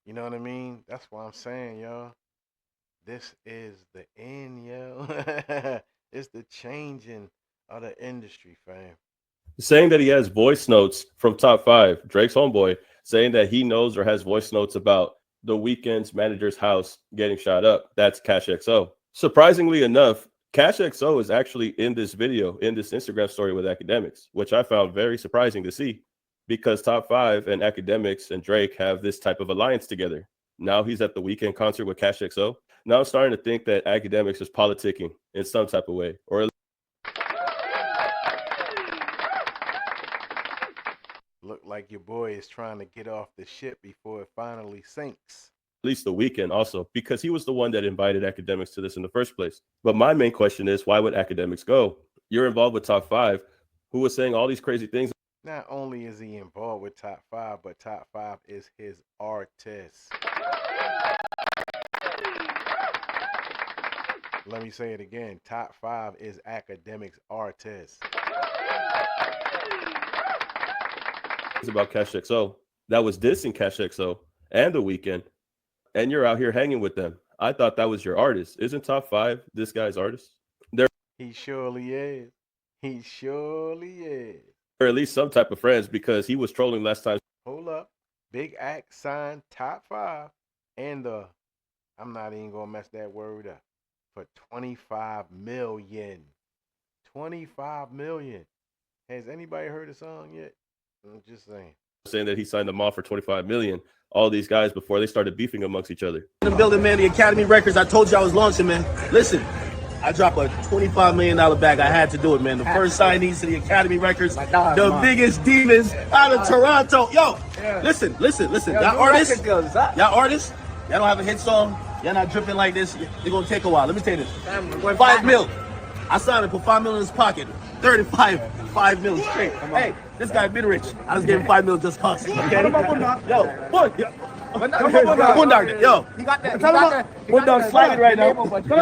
You know what I mean? That's what I'm saying, y'all. This is the end, yo. It's the changing of the industry, fam. Saying that he has voice notes from Top 5, Drake's homeboy, saying that he knows or has voice notes about the Weeknd's manager's house getting shot up. That's Cash XO. Surprisingly enough, Cash XO is actually in this video, in this Instagram story with Academics, which I found very surprising to see because Top 5 and Academics and Drake have this type of alliance together. Now he's at the Weeknd concert with Cash XO. Now I'm starting to think that Academics is politicking in some type of way, or Look like your boy is trying to get off the ship before it finally sinks. at least the Weeknd also, because he was the one that invited Academics to this in the first place. But my main question is, why would Academics go? You're involved with Top 5, who was saying all these crazy things. Not only is he involved with Top 5, but Top 5 is his artist. Let me say it again. Top 5 is Academics' artist. It's about Cash XO. That was dissing Cash XO and The Weeknd. And you're out here hanging with them. I thought that was your artist. Isn't Top 5 this guy's artist? He surely is. He surely is. Or at least some type of friends, because he was trolling last time. Hold up. Big Act signed Top 5 and I'm not even gonna mess that word up, for 25 million. 25 million. Has anybody heard the song yet? I'm just saying that he signed them off for 25 million. All these guys before they started beefing amongst each other. The building, man, the Academy Records, I told you I was launching, man. Listen, I dropped a $25 million bag. I had to do it, man. The first signees to the Academy Records, the biggest demons out of Toronto. Yo, listen. Y'all artists, y'all don't have a hit song. Y'all not dripping like this. It's going to take a while. Let me tell you this. 5 mil. I signed it, put 5 mil in his pocket. 5 mil straight. Hey, this guy been rich. I was giving 5 mil just hustling. Okay? Yo, boy. Boondog, yo. You got that. Boondog sliding right now.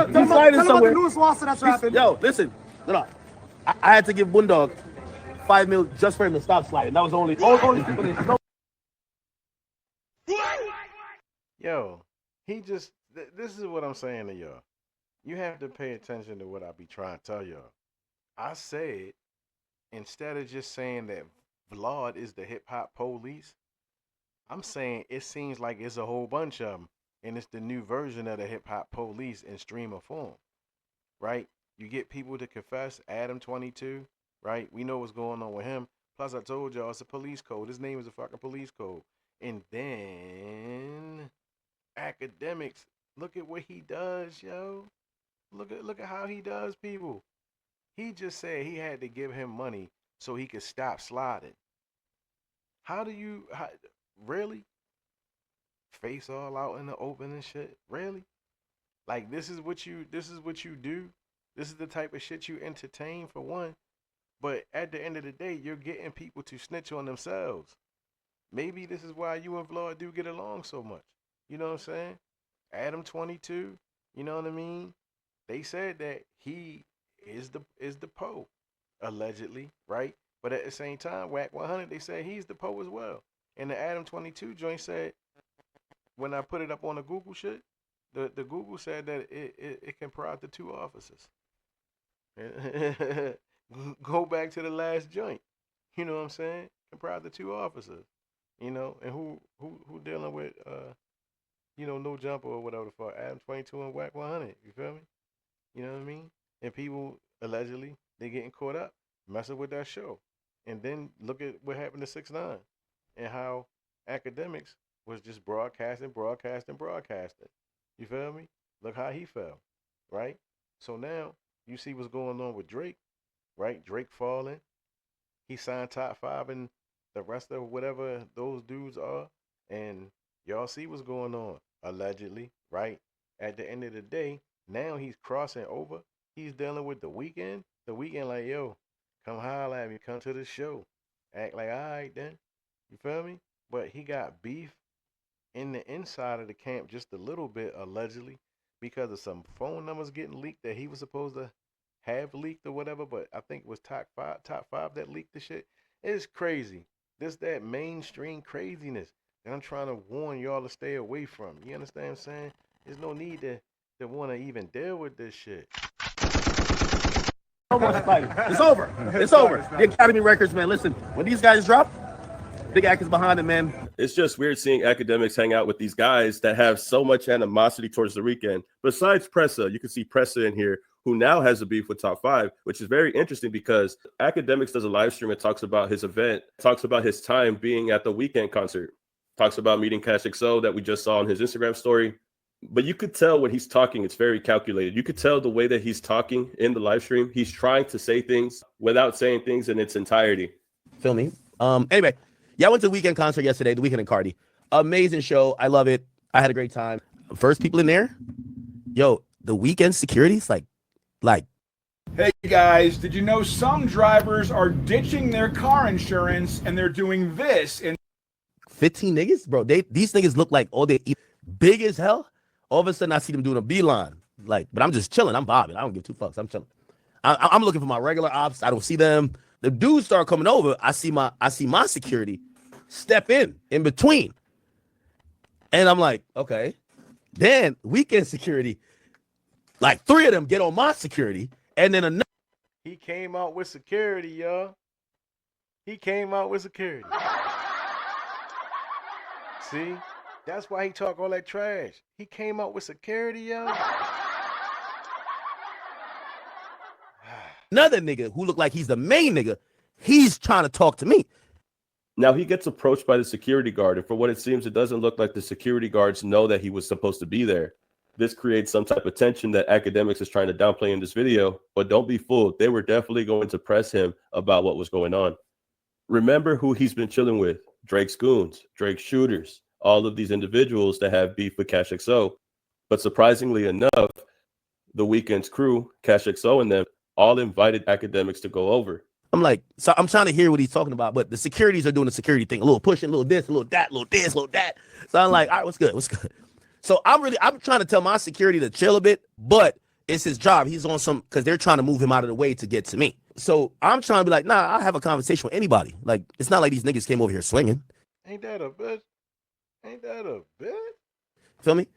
He's sliding somewhere. Newest lawsuit that's happened. Yo, listen. No. I had to give Boondog 5 mil just for him to stop sliding. That was only people that know. Yo, he just, this is what I'm saying to y'all. You have to pay attention to what I be trying to tell y'all. I said, instead of just saying that Vlad is the hip hop police, I'm saying it seems like it's a whole bunch of them, and it's the new version of the hip hop police in streamer form, right? You get people to confess, Adam 22, right? We know what's going on with him. Plus, I told y'all it's a police code. His name is a fucking police code. And then Academics, look at what he does, yo. Look at how he does people. He just said he had to give him money so he could stop sliding. Really? Face all out in the open and shit? Really? Like this is what you do? This is the type of shit you entertain, for one. But at the end of the day, you're getting people to snitch on themselves. Maybe this is why you and Vlad do get along so much. You know what I'm saying? Adam 22, you know what I mean? They said that he is the Poe, allegedly, right? But at the same time, Whack 100, they said he's the Poe as well. And the Adam 22 joint said, when I put it up on the Google shit, the Google said that it comprised of 2 officers. Go back to the last joint. You know what I'm saying? Comprised of 2 officers. You know, and who dealing with No Jumper or whatever the fuck, Adam 22 and Whack 100. You feel me? You know what I mean? And people allegedly they getting caught up messing with that show. And then look at what happened to 6ix9ine and how Academics was just broadcasting. You feel me? Look how he fell, right? So now you see what's going on with Drake, right? Drake falling. He signed Top 5 and the rest of whatever those dudes are. And y'all see what's going on, allegedly, right? At the end of the day, now he's crossing over. He's dealing with The Weeknd. The Weeknd like, yo, come holler at me, come to the show. Act like, all right then. You feel me? But he got beef in the inside of the camp just a little bit, allegedly, because of some phone numbers getting leaked that he was supposed to have leaked or whatever. But I think it was Top 5 that leaked the shit. It's crazy. This that mainstream craziness that I'm trying to warn y'all to stay away from. You understand what I'm saying? There's no need to want to even deal with this shit. It's over. The Academy Records, man. Listen, when these guys drop, Big Act is behind it, man. It's just weird seeing Academics hang out with these guys that have so much animosity towards The Weeknd. Besides Pressa, you can see Pressa in here, who now has a beef with Top 5, which is very interesting because Academics does a live stream and talks about his event, talks about his time being at the Weeknd concert, talks about meeting Cash XO that we just saw on his Instagram story. But you could tell when he's talking, it's very calculated. You could tell the way that he's talking in the live stream. He's trying to say things without saying things in its entirety. Feel me? Anyway, yeah, I went to the Weeknd concert yesterday, the Weeknd and Cardi. Amazing show. I love it. I had a great time. First people in there, yo, the Weeknd security's like Hey guys, did you know some drivers are ditching their car insurance and they're doing this in 15 niggas, bro. These niggas look like they big as hell. All of a sudden, I see them doing a beeline. Like, but I'm just chilling. I'm vibing. I don't give two fucks. I'm chilling. I'm looking for my regular ops. I don't see them. The dudes start coming over. I see my security step in between, and I'm like, okay. Then weekend security, like 3 of them get on my security, and then another. He came out with security, y'all. He came out with security. See? That's why he talk all that trash. He came out with security, y'all. Another nigga who looked like he's the main nigga, he's trying to talk to me. Now he gets approached by the security guard, and for what it seems, it doesn't look like the security guards know that he was supposed to be there. This creates some type of tension that academics is trying to downplay in this video, but don't be fooled. They were definitely going to press him about what was going on. Remember who he's been chilling with: Drake's goons, Drake's shooters, all of these individuals that have beef with Cash XO. But surprisingly enough, the Weeknd's crew, Cash XO and them, all invited academics to go over. I'm like, so I'm trying to hear what he's talking about, but the securities are doing the security thing, a little pushing, a little this, a little that, a little this, a little that. So I'm like, all right, what's good? What's good? So I'm trying to tell my security to chill a bit, but it's his job. He's on some, because they're trying to move him out of the way to get to me. So I'm trying to be like, nah, I'll have a conversation with anybody. Like, it's not like these niggas came over here swinging. Ain't that a bitch? Ain't that a bitch? Feel me?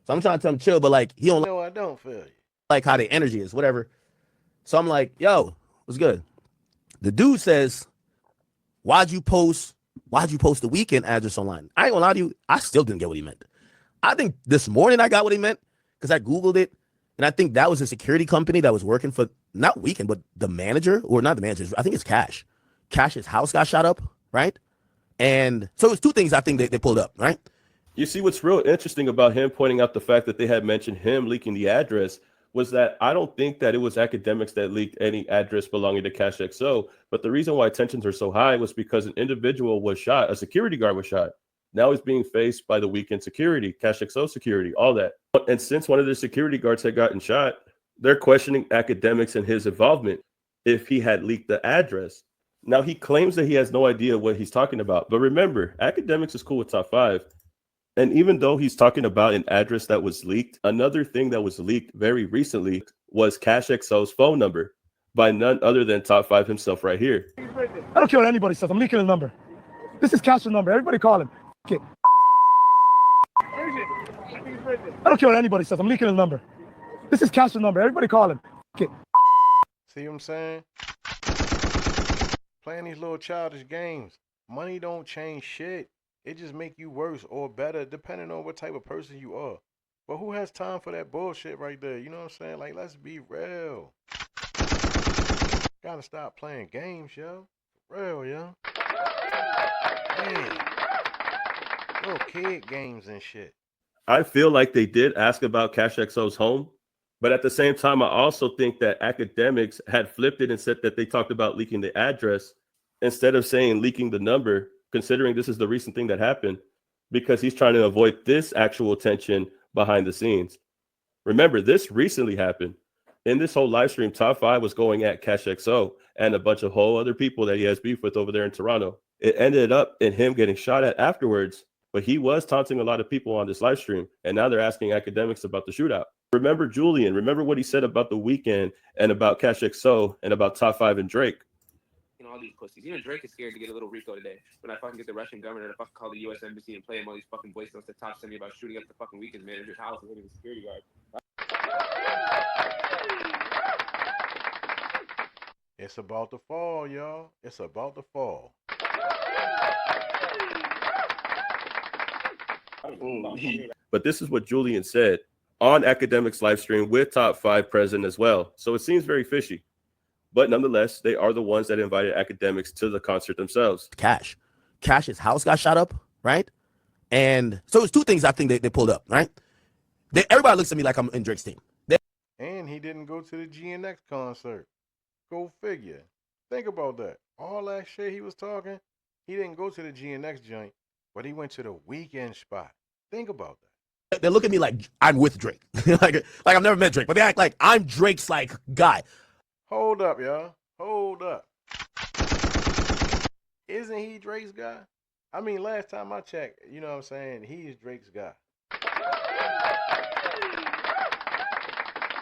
So I'm trying to tell him chill, but like, he don't No, I don't feel you. like how the energy is, whatever. So I'm like, yo, what's good? The dude says, why'd you post the Weeknd address online? I ain't gonna lie to you, I still didn't get what he meant. I think this morning I got what he meant because I Googled it. And I think that was a security company that was working for not Weeknd, but the manager, or not the manager. I think it's Cash. Cash's house got shot up, right? And so it's 2 things I think they pulled up, right? You see, what's real interesting about him pointing out the fact that they had mentioned him leaking the address was that I don't think that it was academics that leaked any address belonging to Cash XO. But the reason why tensions are so high was because an individual was shot, a security guard was shot. Now he's being faced by the Weeknd security, Cash XO security, all that. And since one of the security guards had gotten shot, they're questioning academics and his involvement if he had leaked the address. Now he claims that he has no idea what he's talking about. But remember, academics is cool with Top 5. And even though he's talking about an address that was leaked, another thing that was leaked very recently was Cash XO's phone number by none other than Top 5 himself right here. I don't care what anybody says. I'm leaking the number. This is Cash's number. Everybody call him. Okay. I don't care what anybody says. I'm leaking the number. This is Cash's number. Everybody call him. Okay. See what I'm saying? Playing these little childish games. Money don't change shit. It just make you worse or better depending on what type of person you are. But who has time for that bullshit right there? You know what I'm saying? Like, let's be real. Gotta stop playing games, yo. For real, yo. Hey. Little kid games and shit. I feel like they did ask about Cash XO's home, but at the same time, I also think that academics had flipped it and said that they talked about leaking the address instead of saying leaking the number, considering this is the recent thing that happened, because he's trying to avoid this actual tension behind the scenes. Remember, this recently happened. In this whole live stream, Top 5 was going at Cash XO and a bunch of whole other people that he has beef with over there in Toronto. It ended up in him getting shot at afterwards, but he was taunting a lot of people on this live stream, and now they're asking academics about the shootout. Remember Julian, remember what he said about the Weeknd and about Cash XO and about Top 5 and Drake. And all these pussies. Even Drake is scared to get a little Rico today. When I fucking get the Russian governor to fucking call the U.S. embassy and play him all these fucking voice notes that Top sent me about shooting up the fucking Weeknd's manager's house and hitting the security guard. It's about to fall, y'all. It's about to fall. But this is what Julian said on Academics live stream with Top 5 present as well. So it seems very fishy. But nonetheless, they are the ones that invited academics to the concert themselves. Cash's house got shot up, right? And so it's 2 things I think they pulled up, right? Everybody looks at me like I'm in Drake's team. And he didn't go to the GNX concert. Go figure. Think about that. All that shit he was talking, he didn't go to the GNX joint, but he went to the Weeknd spot. Think about that. They look at me like I'm with Drake. like I've never met Drake, but they act like I'm Drake's like guy. Hold up, y'all. Hold up. Isn't he Drake's guy? I mean, last time I checked, you know what I'm saying, he's Drake's guy.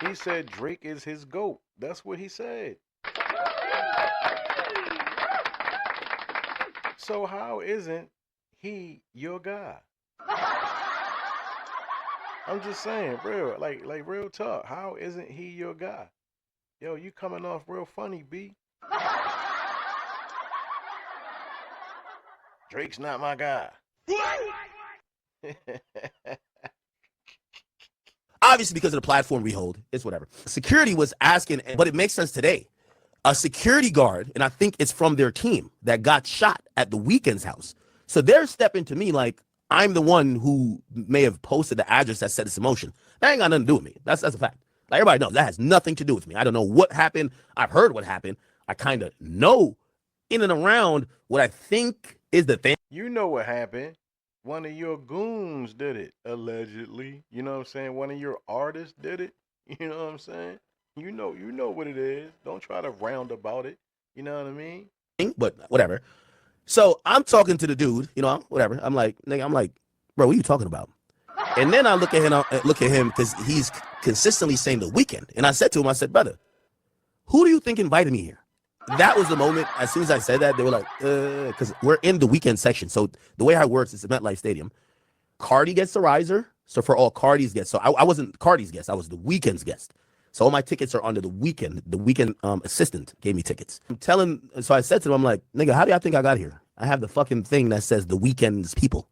He said Drake is his GOAT. That's what he said. So how isn't he your guy? I'm just saying, real, like real talk. How isn't he your guy? Yo, you coming off real funny, B. Drake's not my guy. Obviously, because of the platform we hold, it's whatever. Security was asking, but it makes sense today. A security guard, and I think it's from their team, that got shot at the Weeknd's house. So they're stepping to me like I'm the one who may have posted the address that set this in motion. That ain't got nothing to do with me. That's a fact. Like everybody knows, that has nothing to do with me. I don't know what happened. I've heard what happened. I kind of know in and around what I think is the thing. You know what happened. One of your goons did it, allegedly. You know what I'm saying? One of your artists did it. You know what I'm saying? You know what it is. Don't try to round about it. You know what I mean? But whatever. So I'm talking to the dude, you know, whatever. I'm like, bro, what are you talking about? And then I look at him because he's consistently saying The Weeknd. And I said to him, I said, brother, who do you think invited me here? That was the moment. As soon as I said that, they were like, because we're in the Weeknd section. So the way how it works is MetLife Stadium. Cardi gets the riser. So for all Cardi's guests. So I wasn't Cardi's guest. I was the Weeknd's guest. So all my tickets are under the Weeknd. The Weeknd assistant gave me tickets. So I said to him, I'm like, nigga, how do y'all think I got here? I have the fucking thing that says The Weeknd's people.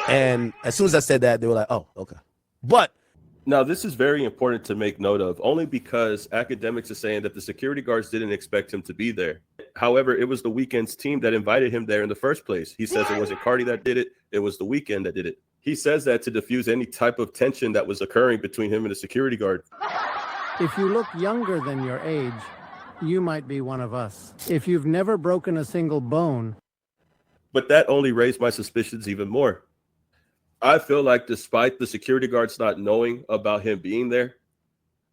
And as soon as I said that, they were like, oh, okay. But now, this is very important to make note of, only because academics are saying that the security guards didn't expect him to be there. However, it was the Weeknd's team that invited him there in the first place. He says it wasn't Cardi that did it. It was the Weeknd that did it. He says that to diffuse any type of tension that was occurring between him and the security guard. If you look younger than your age, you might be one of us. If you've never broken a single bone. But that only raised my suspicions even more. I feel like despite the security guards not knowing about him being there,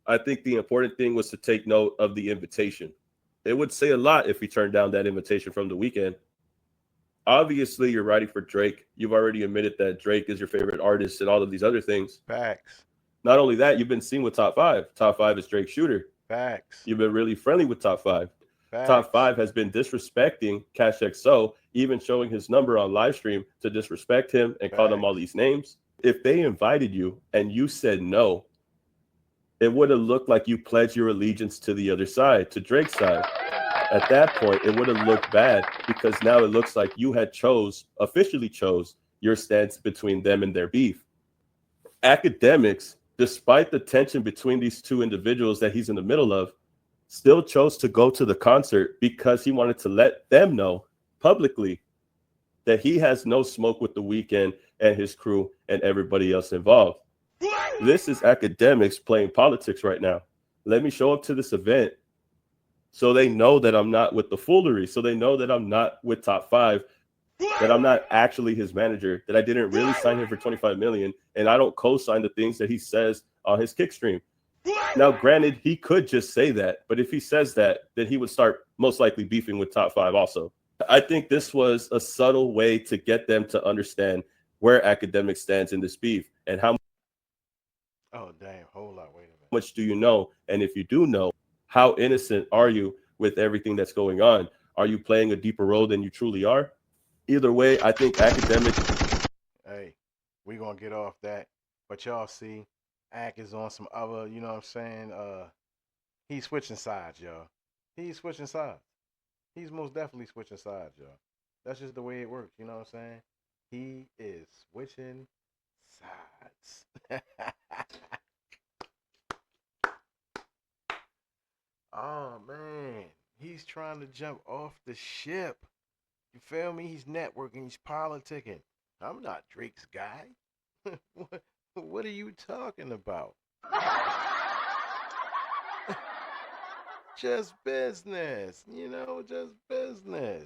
I think the important thing was to take note of the invitation. It would say a lot if he turned down that invitation from the Weeknd. Obviously, you're writing for Drake. You've already admitted that Drake is your favorite artist and all of these other things. Facts. Not only that, you've been seen with Top 5. Top 5 is Drake's shooter. Facts. You've been really friendly with Top 5. Facts. Top 5 has been disrespecting Cash XO, even showing his number on live stream to disrespect him and call them all these names. If they invited you and you said no, it would have looked like you pledged your allegiance to the other side, to Drake's side. At that point, it would have looked bad because now it looks like you had officially chose your stance between them and their beef. Academics, despite the tension between these two individuals that he's in the middle of, still chose to go to the concert because he wanted to let them know publicly that he has no smoke with the Weeknd and his crew and everybody else involved. This is academics playing politics right now. Let me show up to this event so they know that I'm not with the foolery, so they know that I'm not with Top 5, that I'm not actually his manager, that I didn't really sign him for $25 million, and I don't co-sign the things that he says on his kick stream. Now, granted, he could just say that, but if he says that, then he would start most likely beefing with Top 5 also. I think this was a subtle way to get them to understand where academic stands in this beef and how much do you know? And if you do know, how innocent are you with everything that's going on? Are you playing a deeper role than you truly are? Either way, I think academic. Hey, we're going to get off that. But y'all see, Ack is on some other, you know what I'm saying? He's switching sides, y'all. He's switching sides. He's most definitely switching sides, y'all. That's just the way it works, you know what I'm saying? He is switching sides. Oh, man. He's trying to jump off the ship. You feel me? He's networking. He's politicking. I'm not Drake's guy. What are you talking about? Just business, you know, just business.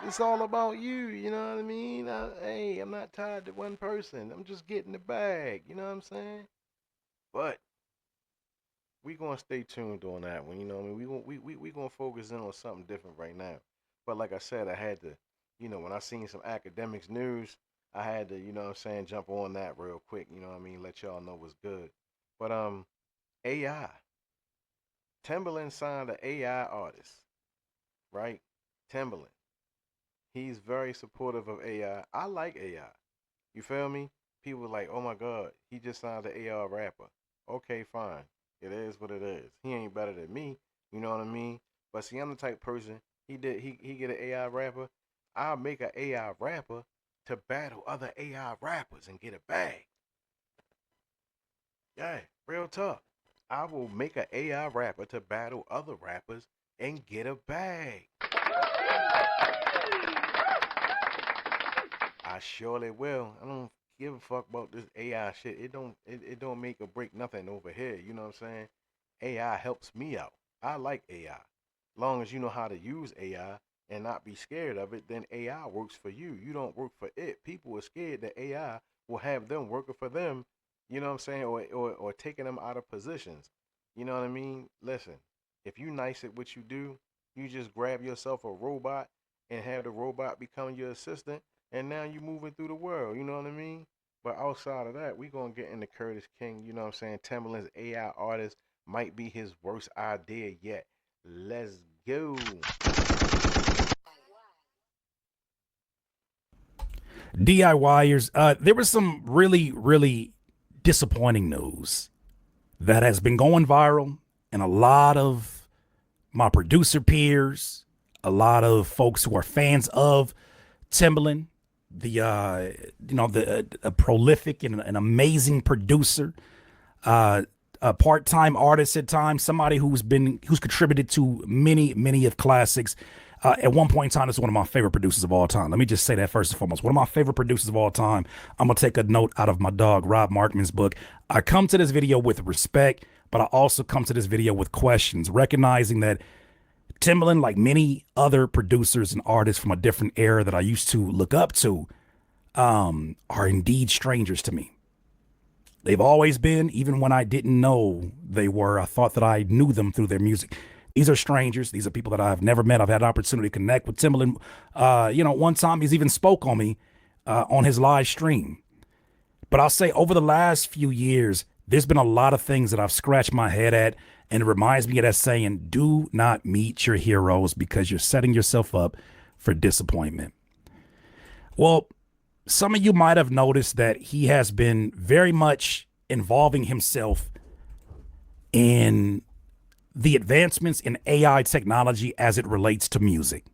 It's all about you, you know what I mean? Hey, I'm not tied to one person. I'm just getting the bag, you know what I'm saying? But we gonna stay tuned on that one. You know what I mean? We gonna focus in on something different right now. But like I said, I had to, when I seen some academics news, I had to, you know what I'm saying, jump on that real quick. You know what I mean? Let y'all know what's good. But AI. Timberland signed an AI artist, right? Timberland. He's very supportive of AI. I like AI. You feel me? People like, oh my God, he just signed an AI rapper. Okay, fine. It is what it is. He ain't better than me. You know what I mean? But see, I'm the type of person, he get an AI rapper. I'll make an AI rapper to battle other AI rappers and get a bag. Yeah, real talk. I will make an AI rapper to battle other rappers and get a bag. I surely will. I don't give a fuck about this AI shit. It don't make or break nothing over here. You know what I'm saying? AI helps me out. I like AI. Long as you know how to use AI and not be scared of it, then AI works for you. You don't work for it. People are scared that AI will have them working for them, you know what I'm saying, or taking them out of positions. You know what I mean? Listen, if you nice at what you do, you just grab yourself a robot and have the robot become your assistant, and now you moving through the world. You know what I mean? But outside of that, we gonna get into Curtis King. You know what I'm saying? Timberland's AI artist might be his worst idea yet. Let's go. DIYers, there was some really disappointing news that has been going viral, and a lot of my producer peers, a lot of folks who are fans of Timberland, a prolific and an amazing producer, a part-time artist at times, somebody who's contributed to many of classics. At one point in time, this is one of my favorite producers of all time. Let me just say that first and foremost. One of my favorite producers of all time. I'm going to take a note out of my dog, Rob Markman's book. I come to this video with respect, but I also come to this video with questions, recognizing that Timberland, like many other producers and artists from a different era that I used to look up to, are indeed strangers to me. They've always been, even when I didn't know they were. I thought that I knew them through their music. These are strangers. These are people that I've never met. I've had an opportunity to connect with Timberland. One time he's even spoke on me on his live stream. But I'll say over the last few years, there's been a lot of things that I've scratched my head at, and it reminds me of that saying, do not meet your heroes because you're setting yourself up for disappointment. Well, some of you might have noticed that he has been very much involving himself in the advancements in AI technology as it relates to music.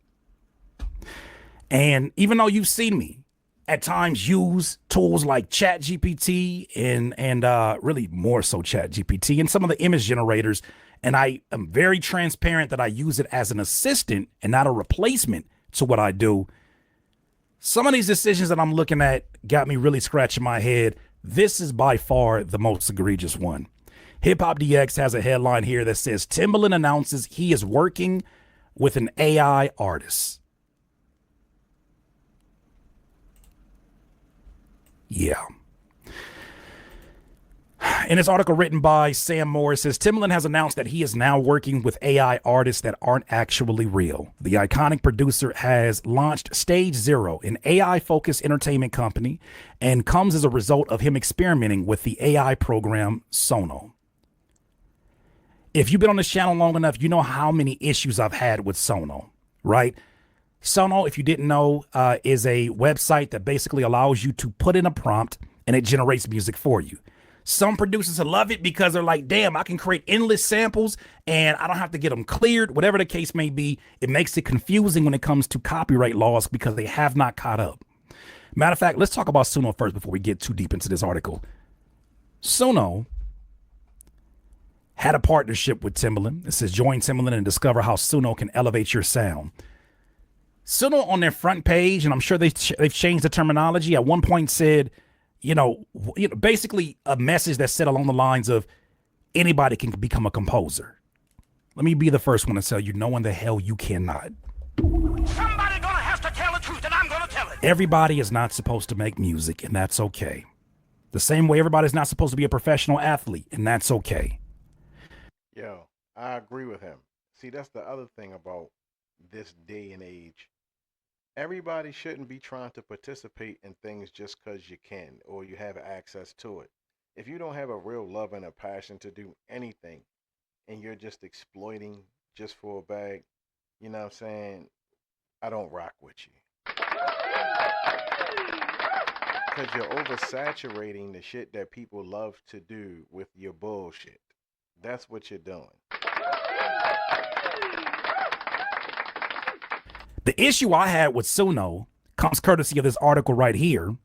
And even though you've seen me at times use tools like ChatGPT and really more so ChatGPT and some of the image generators, and I am very transparent that I use it as an assistant and not a replacement to what I do, some of these decisions that I'm looking at got me really scratching my head. This is by far the most egregious one. Hip Hop DX has a headline here that says Timberland announces he is working with an AI artist. Yeah. In this article written by Sam Moore, it says Timberland has announced that he is now working with AI artists that aren't actually real. The iconic producer has launched Stage Zero, an AI-focused entertainment company, and comes as a result of him experimenting with the AI program Sono. If you've been on this channel long enough, you know how many issues I've had with Sono, right? Sono, if you didn't know, is a website that basically allows you to put in a prompt and it generates music for you. Some producers love it because they're like, damn, I can create endless samples and I don't have to get them cleared, whatever the case may be. It makes it confusing when it comes to copyright laws because they have not caught up. Matter of fact, let's talk about Sono first before we get too deep into this article. Sono had a partnership with Timberland. It says join Timberland and discover how Sono can elevate your sound. Sono on their front page, and I'm sure they've changed the terminology, at one point said, basically a message that said along the lines of anybody can become a composer. Let me be the first one to tell you, no, in the hell you cannot. Somebody gonna have to tell the truth, and I'm gonna tell it. Everybody is not supposed to make music, and that's okay. The same way everybody's not supposed to be a professional athlete, and that's okay. Yo, I agree with him. See, that's the other thing about this day and age. Everybody shouldn't be trying to participate in things just because you can or you have access to it. If you don't have a real love and a passion to do anything and you're just exploiting just for a bag, you know what I'm saying? I don't rock with you. Because you're oversaturating the shit that people love to do with your bullshit. That's what you're doing. The issue I had with Suno comes courtesy of this article right here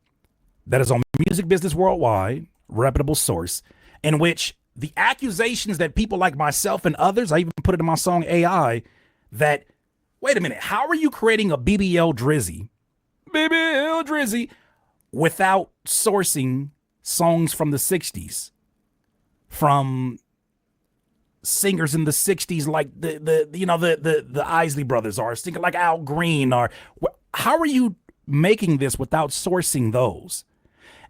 that is on Music Business Worldwide, reputable source, in which the accusations that people like myself and others, I even put it in my song AI, that, wait a minute, how are you creating a BBL Drizzy, without sourcing songs from the 60s, from singers in the 60s like the Isley Brothers, or singer like Al Green, or how are you making this without sourcing those?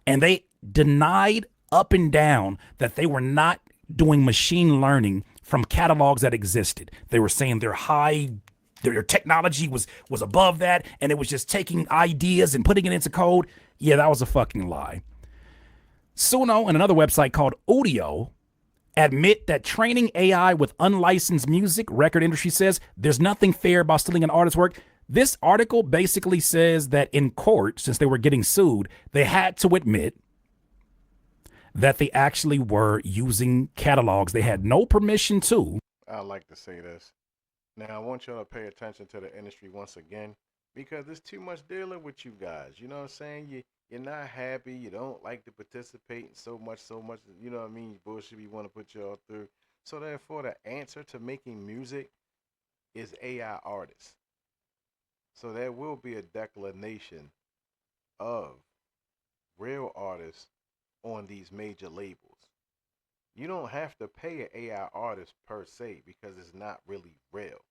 And they denied up and down that they were not doing machine learning from catalogs that existed. They were saying their technology was above that, and it was just taking ideas and putting it into code. Yeah, that was a fucking lie. Suno and another website called Udio admit that training AI with unlicensed music, record industry says, there's nothing fair about stealing an artist's work. This article basically says that in court, since they were getting sued, they had to admit that they actually were using catalogs they had no permission to. I like to say this. Now, I want y'all to pay attention to the industry once again, because there's too much dealing with you guys. You know what I'm saying? You're not happy. You don't like to participate in so much, you know what I mean? Bullshit you want to put y'all through. So therefore, the answer to making music is AI artists. So there will be a declination of real artists on these major labels. You don't have to pay an AI artist per se because it's not really real.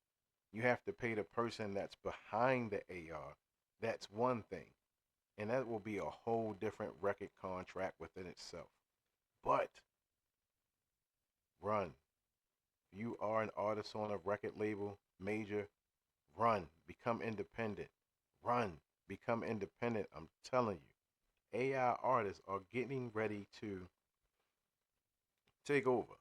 You have to pay the person that's behind the AR. That's one thing. And that will be a whole different record contract within itself. But run. You are an artist on a record label, major, run. Become independent. Run. Become independent. I'm telling you. AI artists are getting ready to take over.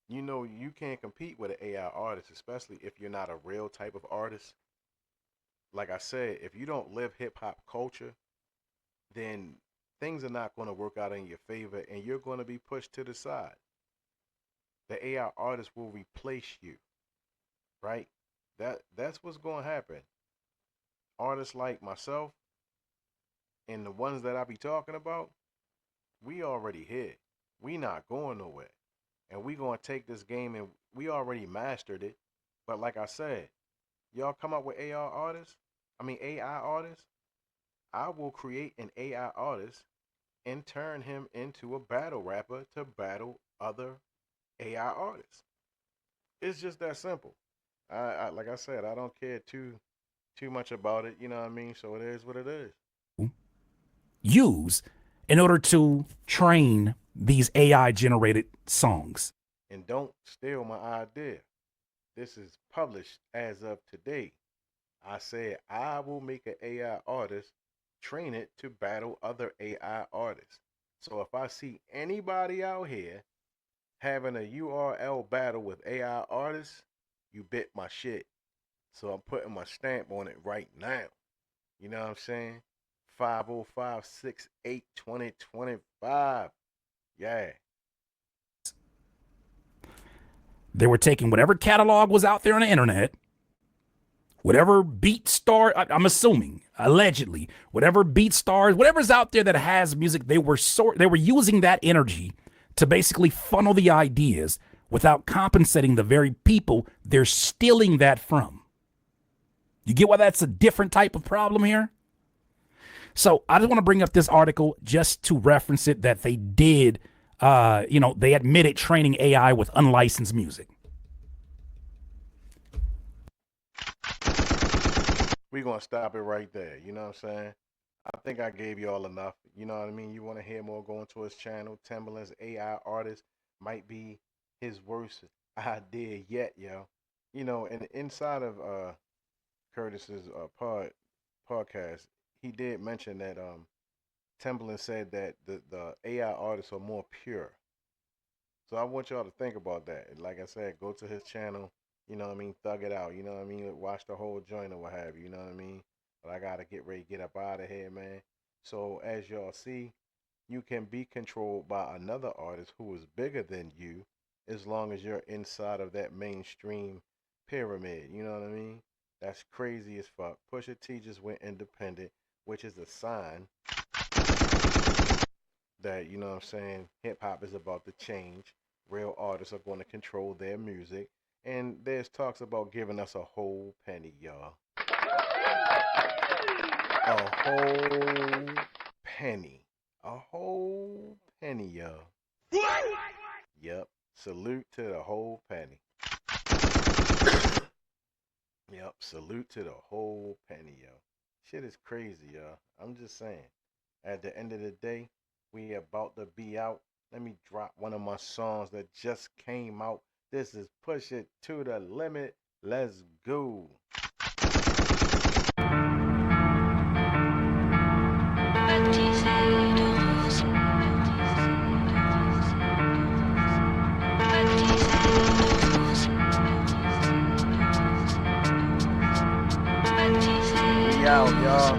You know, you can't compete with an AI artist, especially if you're not a real type of artist. Like I said, if you don't live hip hop culture, then things are not going to work out in your favor and you're going to be pushed to the side. The AI artist will replace you, right? That's what's going to happen. Artists like myself and the ones that I be talking about, we already here. We not going nowhere. And we going to take this game, and we already mastered it. But like I said, y'all come up with AI artists, I will create an AI artist and turn him into a battle rapper to battle other AI artists. It's just that simple. I like I said, I don't care too much about it, you know what I mean? So it is what it is. Use in order to train these AI generated songs. And don't steal my idea. This is published as of today. I said I will make an AI artist, train it to battle other AI artists. So if I see anybody out here having a URL battle with AI artists, you bit my shit. So I'm putting my stamp on it right now. You know what I'm saying? 505-68-2025. Yeah. They were taking whatever catalog was out there on the internet, whatever beat star, I'm assuming, allegedly, whatever beat stars, whatever's out there that has music, they were using that energy to basically funnel the ideas without compensating the very people they're stealing that from. You get why that's a different type of problem here? So I just want to bring up this article just to reference it, that they did, they admitted training AI with unlicensed music. We're going to stop it right there. You know what I'm saying? I think I gave you all enough. You know what I mean? You want to hear more, go into his channel. Timberland's AI artist might be his worst idea yet, yo. You know, and inside of Curtis's podcast, he did mention that Timbaland said that the AI artists are more pure. So I want y'all to think about that. Like I said, go to his channel, you know what I mean, thug it out, you know what I mean, watch the whole joint or what have you, you know what I mean? But I gotta get ready to get up out of here, man. So as y'all see, you can be controlled by another artist who is bigger than you as long as you're inside of that mainstream pyramid, you know what I mean? That's crazy as fuck. Pusha T just went independent, which is a sign that, you know what I'm saying, hip-hop is about to change. Real artists are going to control their music. And there's talks about giving us a whole penny, y'all. A whole penny. A whole penny, y'all. Yep. Salute to the whole penny. Yep. Salute to the whole penny, yo. Shit is crazy, y'all. I'm just saying. At the end of the day, we about to be out. Let me drop one of my songs that just came out. This is Push It to the Limit. Let's go. We out, y'all.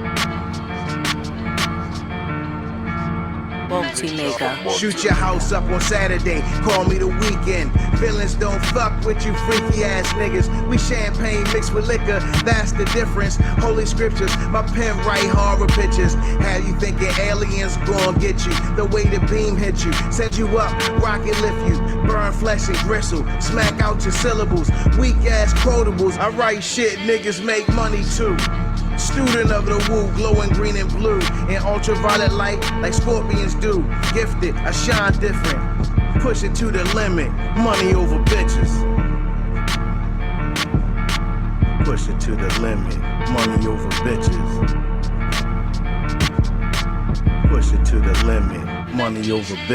Bornking. Shoot your house up on Saturday, call me the weekend. Villains don't fuck with you freaky ass niggas. We champagne mixed with liquor, that's the difference. Holy scriptures, my pen write horror pictures. Have you thinking aliens gon' get you? The way the beam hit you, send you up, rocket lift you. Burn flesh and gristle, smack out your syllables. Weak ass quotables, I write shit niggas make money too. Student of the woo, glowing green and blue, in ultraviolet light like scorpions do. Gifted, I shine different. Push it to the limit, money over bitches. Push it to the limit, money over bitches. Push it to the limit, money over bitches.